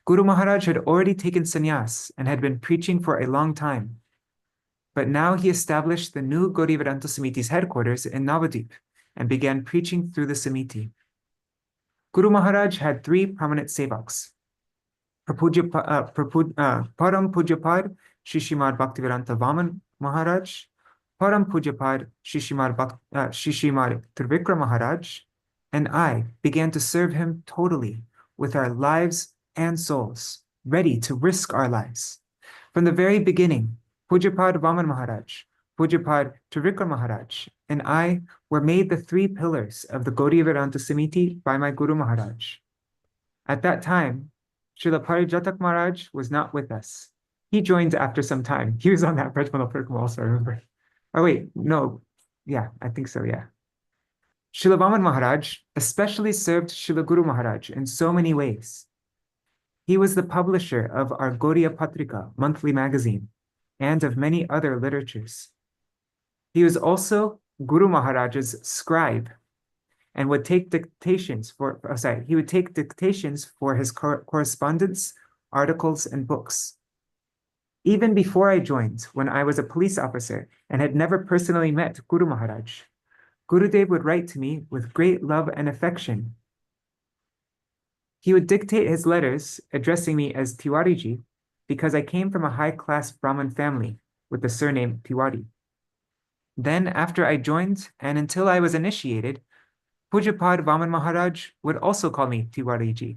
Guru Maharaj had already taken sannyas and had been preaching for a long time, but now he established the new Gaudiya Vedanta Samiti's headquarters in Navadvip and began preaching through the Samiti. Guru Maharaj had three prominent sevaks: Param Pujapad Shishimad Bhaktivedānta Vaman Maharaj, Param Pujapad Shishimad Trivikrama Maharaj, and I began to serve him totally with our lives and souls, ready to risk our lives. From the very beginning, Pujapad Vaman Maharaj, Pujapad Trivikrama Maharaj, and I were made the three pillars of the Gaudiya Vedanta Samiti by my Guru Maharaj. At that time, Srila Parijatak Maharaj was not with us. He joined after some time. He was on that Brajmana Parikrama also, I remember. Oh wait, no. Yeah, I think so, yeah. Srila Vaman Maharaj especially served Srila Guru Maharaj in so many ways. He was the publisher of our Gaudiya Patrika monthly magazine and of many other literatures. He was also Guru Maharaj's scribe and would take dictations for his correspondence, articles, and books. Even before I joined, when I was a police officer and had never personally met Guru Maharaj, Gurudev would write to me with great love and affection. He would dictate his letters, addressing me as Tiwariji, because I came from a high-class Brahmin family with the surname Tiwari. Then, after I joined, and until I was initiated, Pujapad Vaman Maharaj would also call me Tiwariji.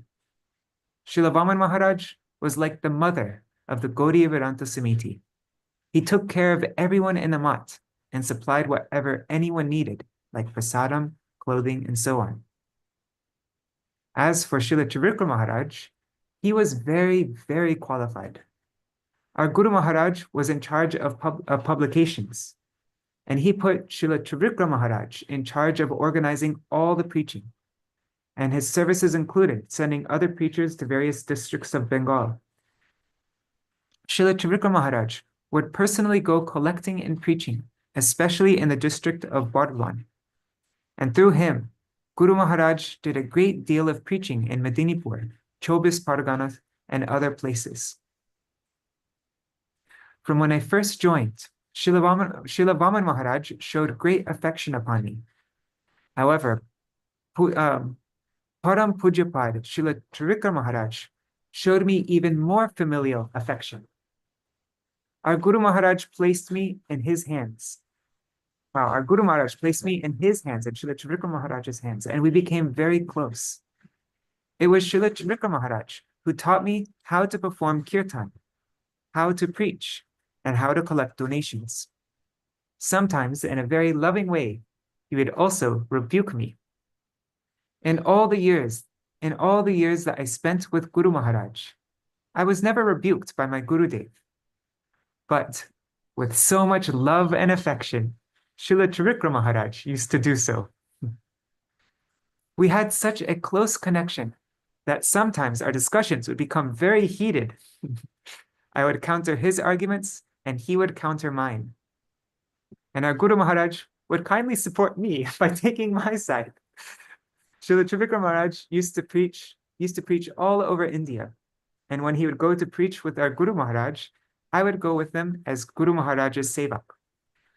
Srila Vaman Maharaj was like the mother of the Gaudiya Vedanta Samiti. He took care of everyone in the mat and supplied whatever anyone needed, like prasadam, clothing, and so on. As for Srila Trivikrama Maharaj, he was very, very qualified. Our Guru Maharaj was in charge of publications, and he put Srila Trivikrama Maharaj in charge of organizing all the preaching, and his services included sending other preachers to various districts of Bengal. Srila Trivikrama Maharaj would personally go collecting and preaching, especially in the district of Bardwan. And through him, Guru Maharaj did a great deal of preaching in Medinipur, Chobis Parganas, and other places. From when I first joined, Srila Vaman Maharaj showed great affection upon me. However, Param Pujapad Srila Trivikrama Maharaj showed me even more familial affection. Our Guru Maharaj placed me in his hands. Our Guru Maharaj placed me in his hands and Srila Trivikrama Maharaj's hands, and we became very close. It was Srila Trivikrama Maharaj who taught me how to perform kirtan, how to preach, and how to collect donations. Sometimes, in a very loving way, he would also rebuke me. In all the years that I spent with Guru Maharaj, I was never rebuked by my Gurudev. But with so much love and affection, Śrīla Trivikrama Maharaj used to do so. We had such a close connection that sometimes our discussions would become very heated. I would counter his arguments and he would counter mine. And our Guru Maharaj would kindly support me by taking my side. Śrīla Trivikrama Maharaj used to preach all over India. And when he would go to preach with our Guru Maharaj, I would go with them as Guru Maharaj's sevak.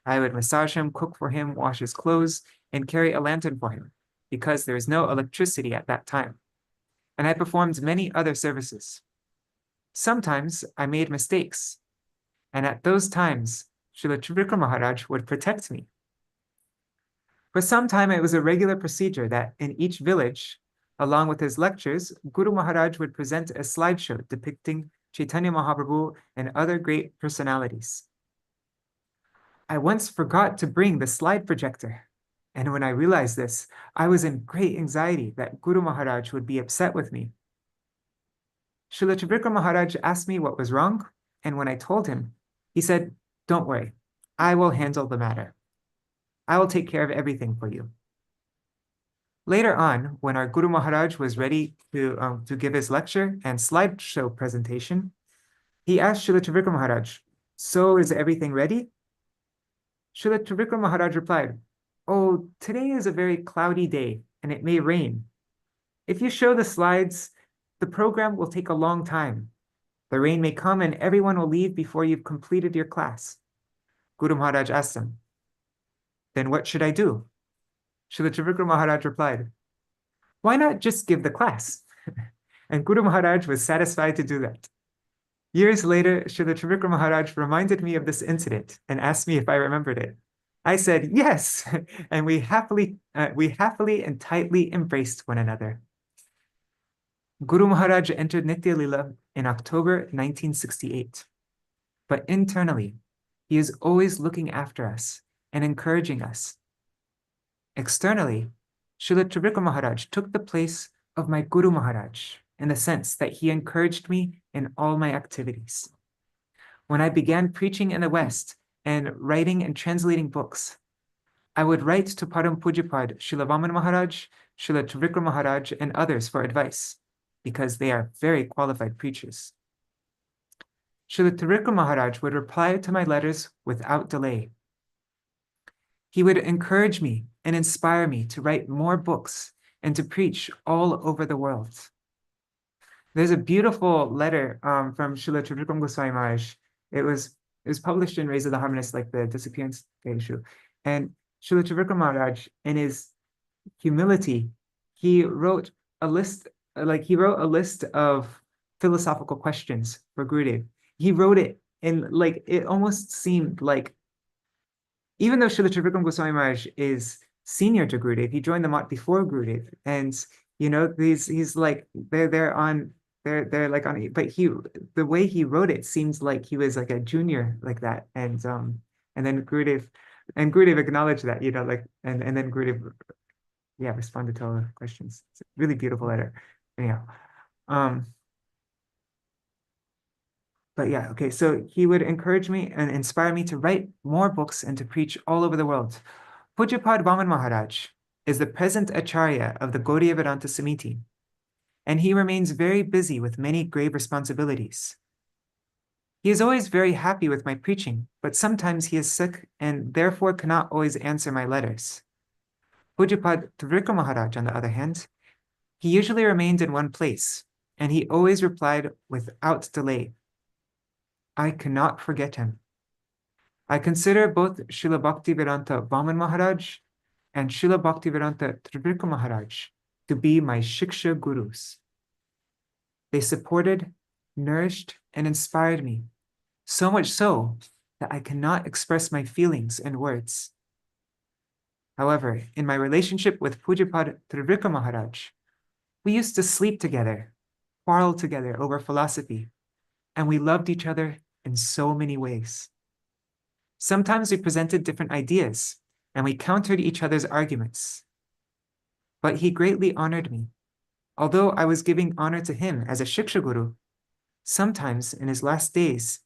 I would massage him, cook for him, wash his clothes, and carry a lantern for him, because there was no electricity at that time. And I performed many other services. Sometimes I made mistakes, and at those times, Śrīla Trivikrama Maharaj would protect me. For some time, it was a regular procedure that in each village, along with his lectures, Guru Maharaj would present a slideshow depicting Chaitanya Mahaprabhu and other great personalities. I once forgot to bring the slide projector, and when I realized this, I was in great anxiety that Guru Maharaj would be upset with me. Śrīla Trivikrama Maharaj asked me what was wrong, and when I told him, he said, "Don't worry, I will handle the matter. I will take care of everything for you." Later on, when our Guru Maharaj was ready to give his lecture and slideshow presentation, he asked Śrīla Trivikrama Maharaj, "So is everything ready?" Śrīla Trivikrama Maharaj replied, "Oh, today is a very cloudy day and it may rain. If you show the slides, the program will take a long time. The rain may come and everyone will leave before you've completed your class." Guru Maharaj asked him, "Then what should I do?" Śrīla Trivikrama Maharaj replied, "Why not just give the class?" And Guru Maharaj was satisfied to do that. Years later, Śrīla Trivikrama Maharaj reminded me of this incident and asked me if I remembered it. I said, "Yes," and we happily and tightly embraced one another. Guru Maharaj entered Nitya Lila in October 1968. But internally, he is always looking after us and encouraging us. Externally, Śrīla Trivikrama Maharaj took the place of my Guru Maharaj in the sense that he encouraged me in all my activities. When I began preaching in the West and writing and translating books, I would write to Param Pujapad Śrīla Vamana Maharaj, Śrīla Trivikrama Maharaj, and others for advice, because they are very qualified preachers. Śrīla Trivikrama Maharaj would reply to my letters without delay. He would encourage me and inspire me to write more books and to preach all over the world. There's a beautiful letter from Śrīla Trivikrama Gosvāmī Mahārāja. It was published in Raise of the Harmonists, like the Disappearance issue. And Śrīla Trivikrama Maharaj, in his humility, he wrote a list of philosophical questions for Gurudev. He wrote it in, like, it almost seemed like, even though Śrīla Trivikrama Gosvāmī Mahārāja is senior to Gurudev, he joined the Mat before Gurudev, and he's like they're like on, but the way he wrote it seems like he was like a junior like that, and then Gurudev acknowledged that, and then Gurudev responded to all the questions. It's a really beautiful letter. Anyhow, but yeah, okay, so he would encourage me and inspire me to write more books and to preach all over the world. Pujapad Vaman Maharaj is the present Acharya of the Gaudiya Vedanta Samiti, and he remains very busy with many grave responsibilities. He is always very happy with my preaching, but sometimes he is sick and therefore cannot always answer my letters. Pujapad Trivikrama Maharaj, on the other hand, he usually remained in one place, and he always replied without delay. I cannot forget him. I consider both Śrīla Bhaktivedānta Vaman Maharaj and Śrīla Bhaktivedānta Trivikrama Maharaj to be my Shiksha Gurus. They supported, nourished, and inspired me, so much so that I cannot express my feelings in words. However, in my relationship with Pujapad Trivikrama Maharaj, we used to sleep together, quarrel together over philosophy, and we loved each other in so many ways. Sometimes we presented different ideas, and we countered each other's arguments. But he greatly honored me. Although I was giving honor to him as a Shiksha Guru, sometimes in his last days,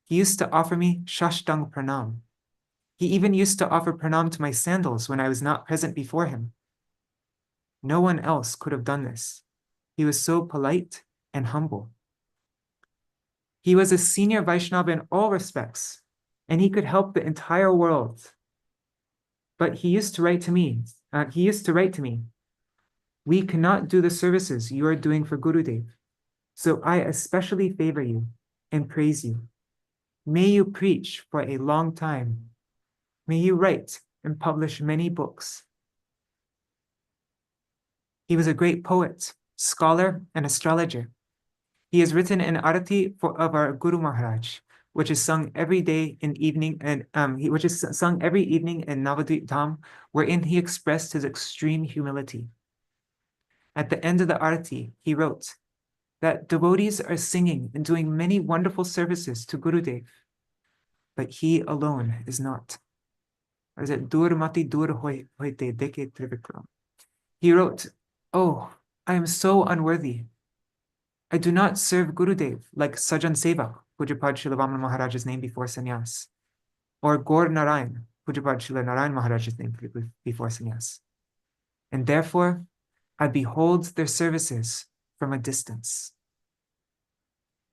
he used to offer me Shashtang Pranam. He even used to offer pranam to my sandals when I was not present before him. No one else could have done this. He was so polite and humble. He was a senior Vaishnava in all respects, and he could help the entire world. But he used to write to me, we cannot do the services you are doing for Gurudev, so I especially favor you and praise you. May you preach for a long time. May you write and publish many books. He was a great poet, scholar, and astrologer. He has written an arati of our Guru Maharaj, which is sung every day in evening, and which is sung every evening in Navadvip Dham, wherein he expressed his extreme humility. At the end of the arati, he wrote that devotees are singing and doing many wonderful services to Gurudev, but he alone is not. Or is it dur mati dur hoite deke Trivikrama? He wrote, oh, I am so unworthy. I do not serve Gurudev like Sajan Seva, Pujapad Śrīla Vamana Mahārāja's name before sannyas, or Gaur Narayan, Pujapad Śrīla Narayan Mahārāja's name before sannyas. And therefore, I behold their services from a distance.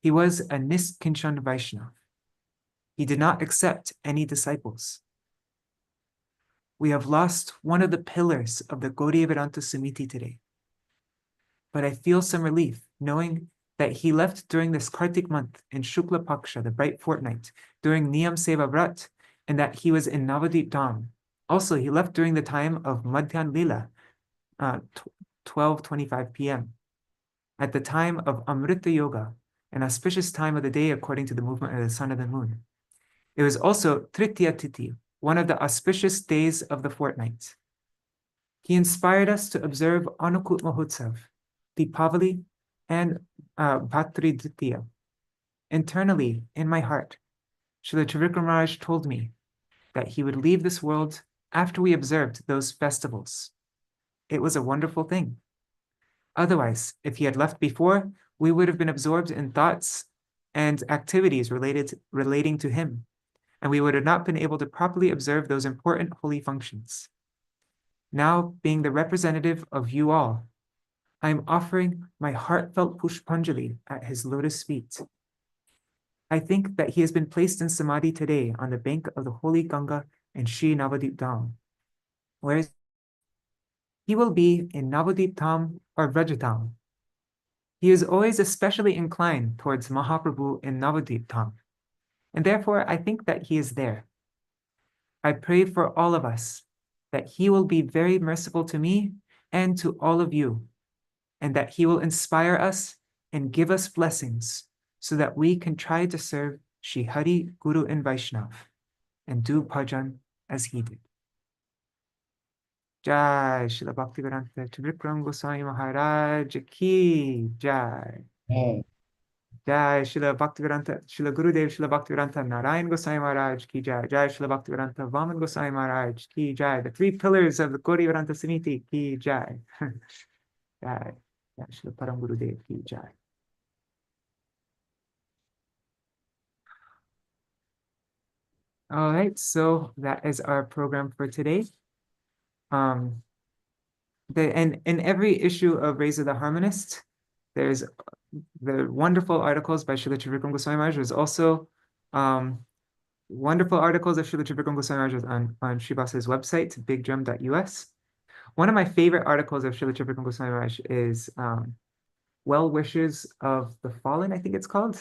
He was a Niskinchan Vaishnava. He did not accept any disciples. We have lost one of the pillars of the Gaudiya Vedanta Samiti today. But I feel some relief knowing that he left during this Kartik month in Shukla Paksha, the bright fortnight, during Niyam Seva Vrat, and that he was in Navadvip Dham. Also, he left during the time of Madhyan Lila, 12:25 p.m., at the time of Amrita Yoga, an auspicious time of the day according to the movement of the sun and the moon. It was also Tritiya Titi, one of the auspicious days of the fortnight. He inspired us to observe Anukut Mahotsav, Deepavali, and Bhatri Ditiya. Internally, in my heart, Śrīla Trivikrama Maharaj told me that he would leave this world after we observed those festivals. It was a wonderful thing. Otherwise, if he had left before, we would have been absorbed in thoughts and activities relating to him, and we would have not been able to properly observe those important holy functions. Now, being the representative of you all, I am offering my heartfelt Pushpanjali at his lotus feet. I think that he has been placed in Samadhi today on the bank of the holy Ganga in Sri Navadvip Dham, where he will be in Navadvip Dham or Vrajadham. He is always especially inclined towards Mahaprabhu in Navadvip Dham, and therefore I think that he is there. I pray for all of us that he will be very merciful to me and to all of you, and that he will inspire us and give us blessings so that we can try to serve Shri Hari, Guru, and Vaishnav and do bhajan as he did. Jai Śrīla Bhaktivedānta Trivikrama Gosvāmī Mahārāja ki Jai. Jai Śrīla Bhaktivedānta, Śrīla Gurudev, Śrīla Bhaktivedānta Narayan Gosvāmī Mahārāja ki Jai. Jai Śrīla Bhaktivedānta Vaman Gosvāmī Mahārāja ki Jai. The three pillars of the Gaudiya Vedanta Samiti ki Jai. Jai. Jai Śrīla Param Gurudev ki Jai. All right, so that is our program for today. And in every issue of Razor the Harmonist, there's the wonderful articles by Śrīla Trivikrama Gosvāmī Mahārāja. There's also wonderful articles of Śrīla Trivikrama Gosvāmī Mahārāja on Srivasa's website, bigdrum.us. One of my favorite articles of Śrīla Trivikrama Gosvāmī Mahārāja is Well Wishes of the Fallen, I think it's called.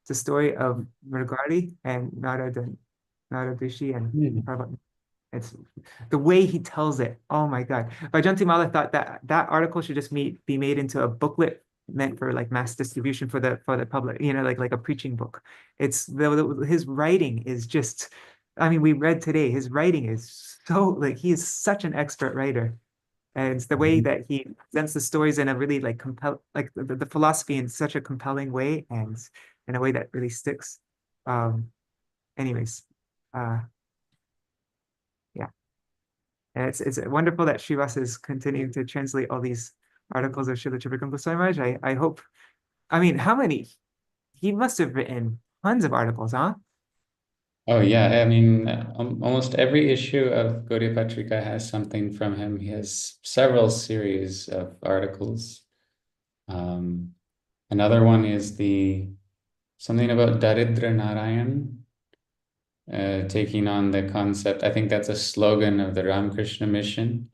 It's a story of Mrigardi and Naradishi and Parvati. It's the way he tells it. Oh my God. Vajanti Mala thought that that article should just be made into a booklet meant for like mass distribution for the public, you know, like a preaching book. It's his writing is just, I mean, we read today, his writing is so like, he is such an expert writer. And it's the way that he presents the stories in a really like the philosophy in such a compelling way and in a way that really sticks. Anyways, yeah. And it's wonderful that Srivasa is continuing to translate all these articles of Śrīla Trivikrama Gosvāmī Mahārāja. I hope, I mean, how many? He must have written tons of articles, huh? Oh yeah, I mean, almost every issue of Gaudiya Patrika has something from him. He has several series of articles. Um, Another one is the something about Daridra Narayan, taking on the concept. I think that's a slogan of the Ramakrishna mission,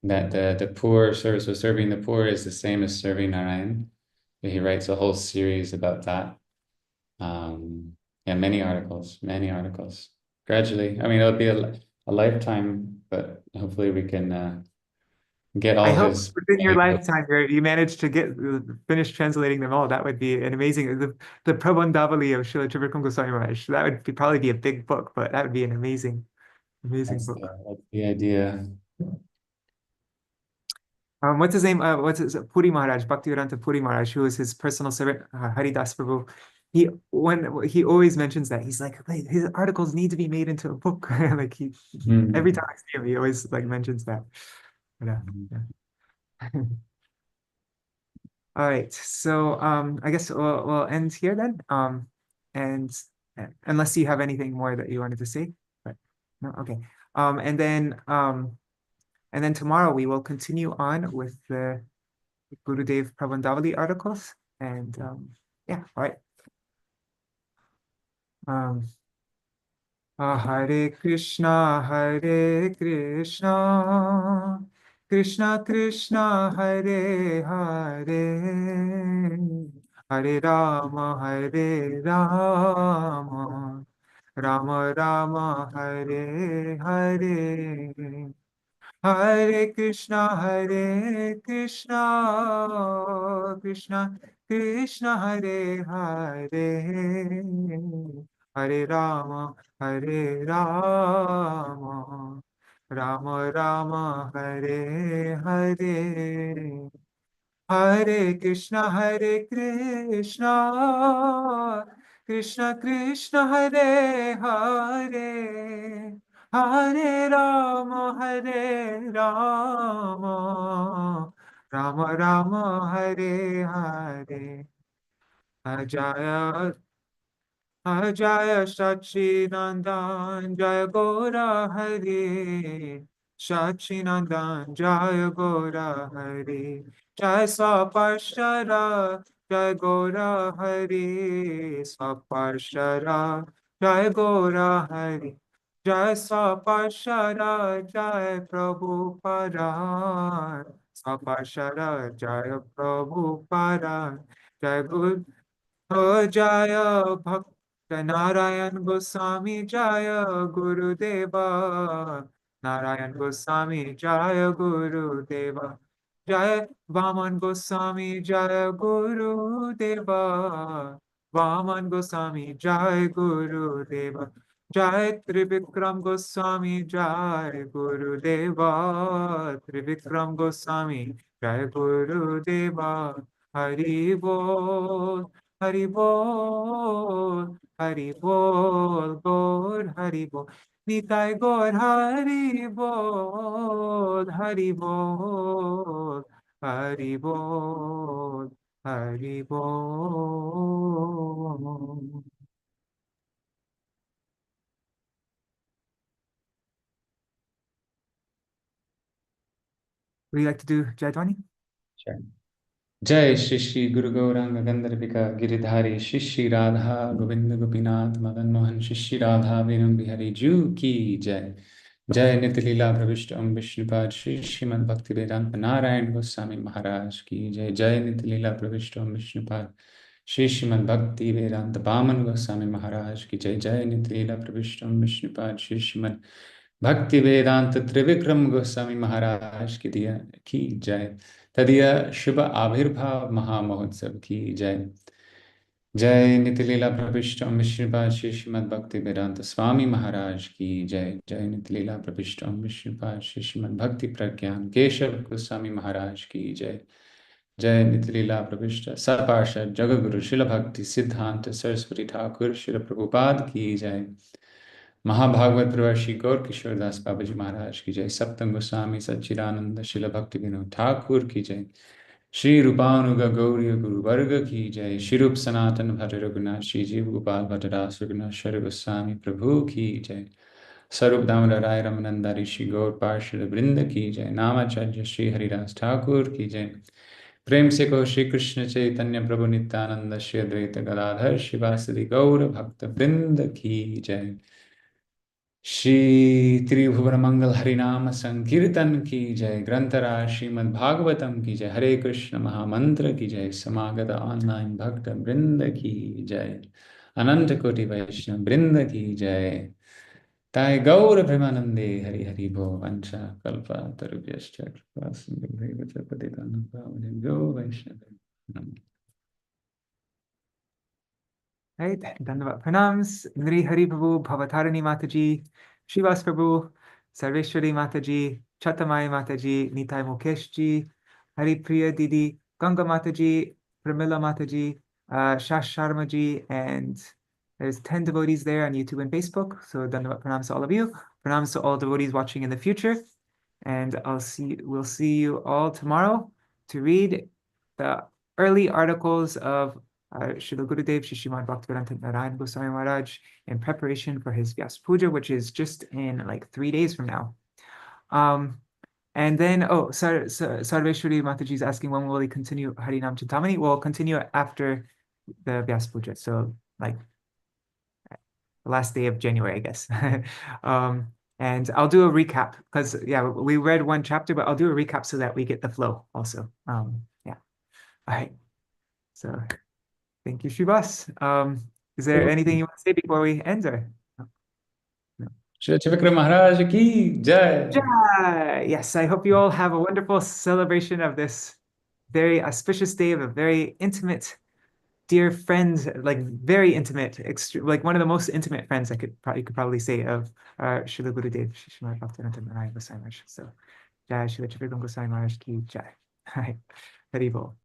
that the poor service of serving the poor is the same as serving Narayan. He writes a whole series about that. Yeah, many articles, many articles. Gradually, I mean, it'll be a lifetime, but hopefully we can get I all hope his. within your lifetime you managed to get finish translating them all. That would be an amazing the Prabandhavali of Śrīla Trivikrama Gosvāmī Mahārāja. That would probably be a big book, but that would be an amazing book. That's the idea. What's his name? What's his Puri Maharaj, Bhaktivedānta Puri Maharaj, who was his personal servant, Haridas Prabhu. He always mentions that he's like, "Hey, his articles need to be made into a book." Like every time I see him, he always like mentions that. Yeah. All right, so I guess we'll end here then. And unless you have anything more that you wanted to say, but no, okay. Um, and then um, and then tomorrow we will continue on with the Gurudev Prabandhavali articles. And yeah, all right. Um, Hare Krishna, Krishna Krishna, Hare Hare, Hare Rama, Rama Rama, Hare Hare. Hare Krishna, Krishna Krishna, Hare Hare, Hare Hare Rama, Rama Rama, Hare Hare. Hare Krishna, Krishna Krishna, Hare Hare, Hare Rama, Rama Rama, Hare Hare. Jaya Jaya Sachinandan, Jaya Gora Hari, Sachinandan, Jaya Gora Hari, Jaya Sapashara, Jaya Gora Hari, Sapashara, Jaya Gora Hari, Jaya Sapashara, Jaya Prabhupada, Sapashara, Jaya Prabhupada, Jaya Guru. Oh Jaya Bhakta Narayan Goswami Jaya Guru Deva Narayan Goswami Jaya Guru Deva Jaya Vaman Goswami Jaya Guru Deva Vaman Goswami Jaya Guru Deva Jai Trivikram Goswami Jai Guru Deva Trivikram Goswami Jai Guru Deva Hari Bol Hari Bol, Hari Bol, Gaur Hari Bol. Nitai Gaur Hari Bol, Hari Bol, Hari Bol, Hari Bol. Would you like to do Jaidwani? Sure. जय श्री श्री गुरु गौरांग गंधर्विका गिरिधारी शिष्य राधा गोविंद गोपीनाथ मदन मोहन शिष्य राधा वेणु बिहारी जू की जय। जय नित्य लीला प्रविष्ट ओम विष्णुपाद श्री श्रीमद भक्ति वेदांत नारायण गोस्वामी महाराज की जय। जय नित्य लीला प्रविष्ट ओम विष्णुपाद श्री श्रीमद भक्ति वेदांत वामन गोस्वामी महाराज की जय। जय नित्य लीला प्रविष्ट ओम विष्णुपाद श्री श्रीमद भक्ति वेदांत त्रिविक्रम गोस्वामी महाराज की जय। तदीय शुभ आविर्भाव महामहोत्सव की जय। जय नित्य लीला प्रविष्ट ओम विष्णुपाद श्री श्रीमद भक्ति वेदांत स्वामी महाराज की जय। जय नित्य लीला प्रविष्ट ओम विष्णुपाद श्री श्रीमद भक्ति प्रज्ञान केशव गोस्वामी महाराज की जय। जय नित्य लीला प्रविष्ट सपार्षद जगगुरु शिल भक्ति सिद्धांत सरस्वती ठाकुर शिल प्रभुपाद की जय। महाभागवत प्रवर्षी गौर किशोरदास बाबा जी महाराज की जय। सप्तम गोस्वामी सच्चिदानंद शिल भक्ति विनोद ठाकुर की जय। Shri Rupanuga Gauriya Guru Varga Ki Jai, Shri Rup Sanatan Bhatta Raghunath, Shri Jiva Gopal Bhatta Das Raghunath, Shri Goswami Prabhu Ki Jai, Sarup Damodar Rai Ramanandari Shri Gaur Parshada Brinda Ki Jai, Namacharya Shri Haridas Thakur Ki Jai, Prem Se Ko Shri Krishna Chaitanya Prabhu Nityananda Shri Advaita Gadadhar Shivasadi Gaura Bhakta Brinda Ki Jai, Shri Tribhuvan Mangal Harinama Sankirtan Ki Jai, Grantara Srimad Bhagavatam Ki Jai, Hare Krishna Mahamantra Ki Jai, Samagata Online Bhakta Brinda Ki Jai, Ananta Koti Vaishnava Brinda Ki Jai, Tai Gaura Premanande Hari Hari Bho Vancha Kalpa Tarubhyascha Kripa Sindhubhaivacha Patitanam Pavanebhyo Vaishnava. Right, Dandavad Pranams, Nri Hari Prabhu, Bhavatarani Mataji, Shivas Prabhu, Sarveshwari Mataji, Chatamai Mataji, Nitai Mukeshji, Hari Priya Didi, Ganga Mataji, Pramila Mataji, Shash Sharmaji, and there's 10 devotees there on YouTube and Facebook. So Dandavad Pranams to all of you. Pranams to all devotees watching in the future. And we'll see you all tomorrow to read the early articles of Srila Gurudev Srimad Bhaktivedānta Trivikrama Gosvāmī Mahārāja in preparation for his Vyas Puja, which is just in like 3 days from now. And then, Sarveshwari Mataji is asking when will he continue Harinam Chintamani? We'll continue after the Vyas Puja, so like the last day of January, I guess. And I'll do a recap because we read one chapter, but I'll do a recap so that we get the flow also. Yeah. All right. So thank you, Shivas. Is there anything you want to say before we end? Or? No. Shri Trivikrama Mahārāja Ki Jai. Jai! Yes, I hope you all have a wonderful celebration of this very auspicious day of a very intimate, dear friend, like very intimate, like one of the most intimate friends I could probably say of Srila Gurudev Srimad Bhaktivedānta Trivikrama Gosvāmī Mahārāja. So, Jai Srila Trivikrama Gosvāmī Mahārāja Ki Jai. All right. Hari Bol.